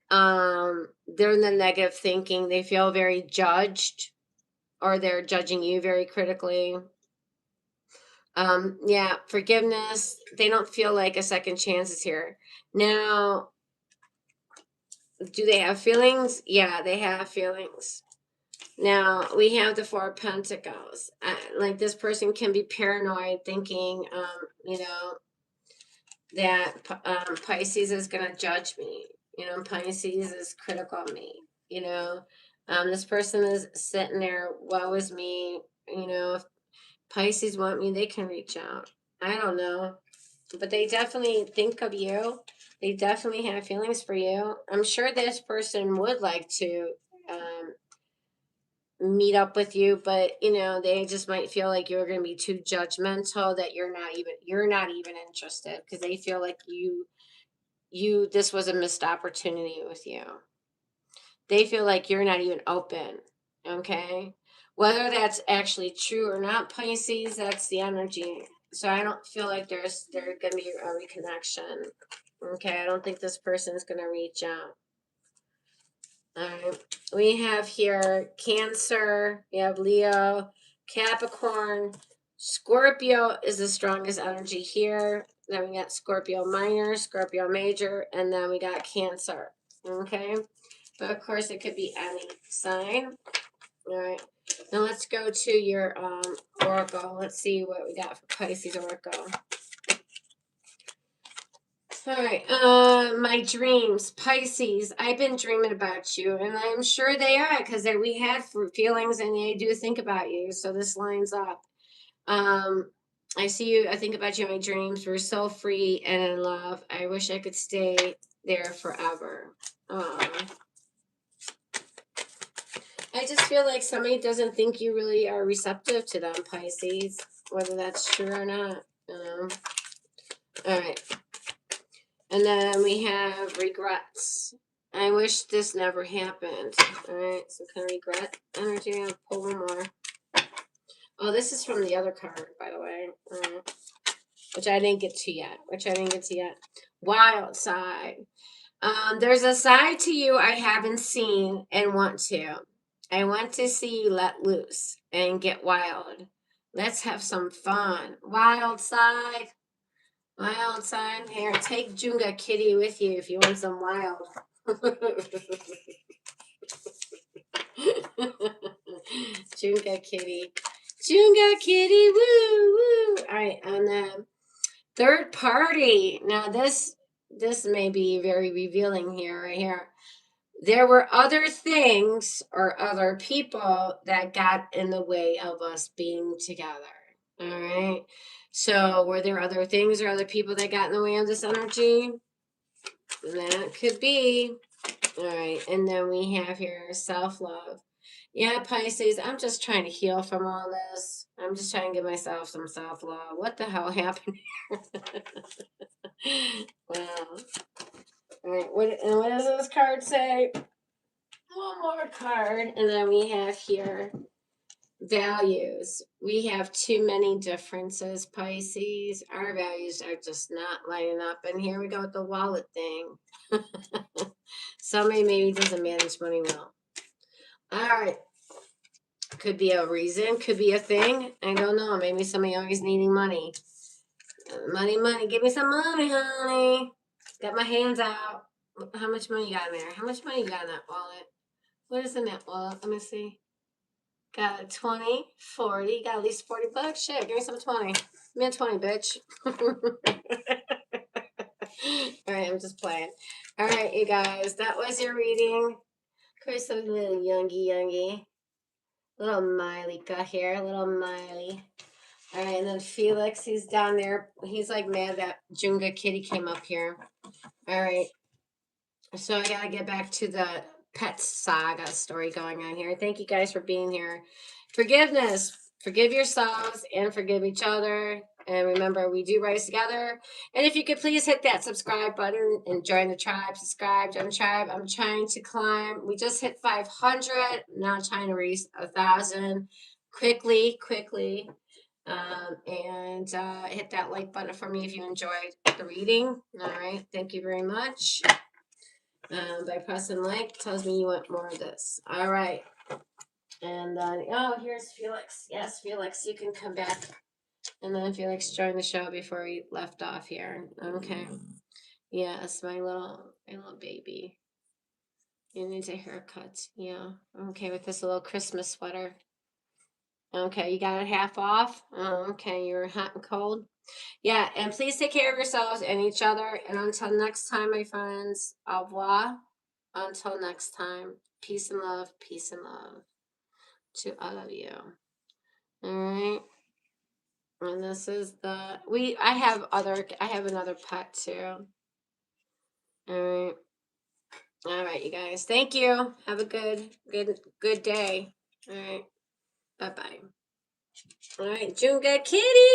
They're in the negative thinking. They feel very judged, or they're judging you very critically. Yeah, forgiveness. They don't feel like a second chance is here. Now, do they have feelings? Yeah, they have feelings. Now, we have the Four of Pentacles. Like, this person can be paranoid, thinking, that Pisces is going to judge me. Pisces is critical of me. This person is sitting there, woe is me. If Pisces want me, they can reach out. I don't know. But they definitely think of you. They definitely have feelings for you. I'm sure this person would like to meet up with you, but they just might feel like you're going to be too judgmental, that you're not even interested, because they feel like this was a missed opportunity with you. They feel like you're not even open. Okay, whether that's actually true or not, Pisces, that's the energy. So I don't feel like there's going to be a reconnection. Okay, I don't think this person is going to reach out. All right. We have here Cancer, we have Leo, Capricorn, Scorpio is the strongest energy here. Then we got Scorpio minor, Scorpio major, and then we got Cancer. Okay. But of course it could be any sign. All right. Now let's go to your Oracle. Let's see what we got for Pisces Oracle. All right, my dreams, Pisces. I've been dreaming about you, and I'm sure they are, because we had feelings, and they do think about you. So this lines up. I see you. I think about you in my dreams. We're so free and in love. I wish I could stay there forever. I just feel like somebody doesn't think you really are receptive to them, Pisces, whether that's true or not. All right. And then we have regrets. I wish this never happened. All right, some kind of regret energy. I'll pull one more. Oh, this is from the other card, by the way, which I didn't get to yet. Wild side. There's a side to you I haven't seen and want to. I want to see you let loose and get wild. Let's have some fun. Wild side. Wild side. Here, take Junga Kitty with you if you want some wild. Junga Kitty. Junga Kitty, woo, woo. All right, and then third party. Now this may be very revealing here, right here. There were other things or other people that got in the way of us being together. All right. So were there other things or other people that got in the way of this energy? That could be. All right. And then we have here self-love. Yeah, Pisces, I'm just trying to heal from all this. I'm just trying to give myself some self-love. What the hell happened here? Wow. All right. What does this card say? One more card, and then we have here values. We have too many differences, Pisces. Our values are just not lining up. And here we go with the wallet thing. Somebody maybe doesn't manage money well. All right. Could be a reason, could be a thing. I don't know. Maybe somebody always needing money. Money. Give me some money, honey. Got my hands out. How much money you got in there? How much money you got in that wallet? What is in that wallet? Let me see. Got 20, 40. Got at least 40 bucks. Shit, give me some 20. Give me a 20, bitch. All right, I'm just playing. All right, you guys, that was your reading. Chris, a little youngie. Little Miley got here, little Miley. All right, and then Felix, he's down there. He's like mad that Junga Kitty came up here. All right, so I gotta get back to the pet saga story going on here. Thank you guys for being here. Forgiveness. Forgive yourselves and forgive each other. And remember, we do rise together. And if you could please hit that subscribe button and join the tribe, subscribe, join the tribe. I'm trying to climb. We just hit 500. Now trying to reach 1,000 quickly. And hit that like button for me if you enjoyed the reading. All right. Thank you very much. By pressing like, tells me you want more of this. All right. And oh, here's Felix. Yes, Felix, you can come back. And then Felix joined the show before he left off here. Okay. Yes, my little baby. You need a haircut. Yeah. Okay, with this little Christmas sweater. Okay, you got it half off. Oh, okay, you're hot and cold. Yeah, and please take care of yourselves and each other. And until next time, my friends, au revoir. Until next time, peace and love to all of you. All right. And this is I have another pet too. All right, you guys. Thank you. Have a good day. All right. Bye-bye. All right, Junga Kitty.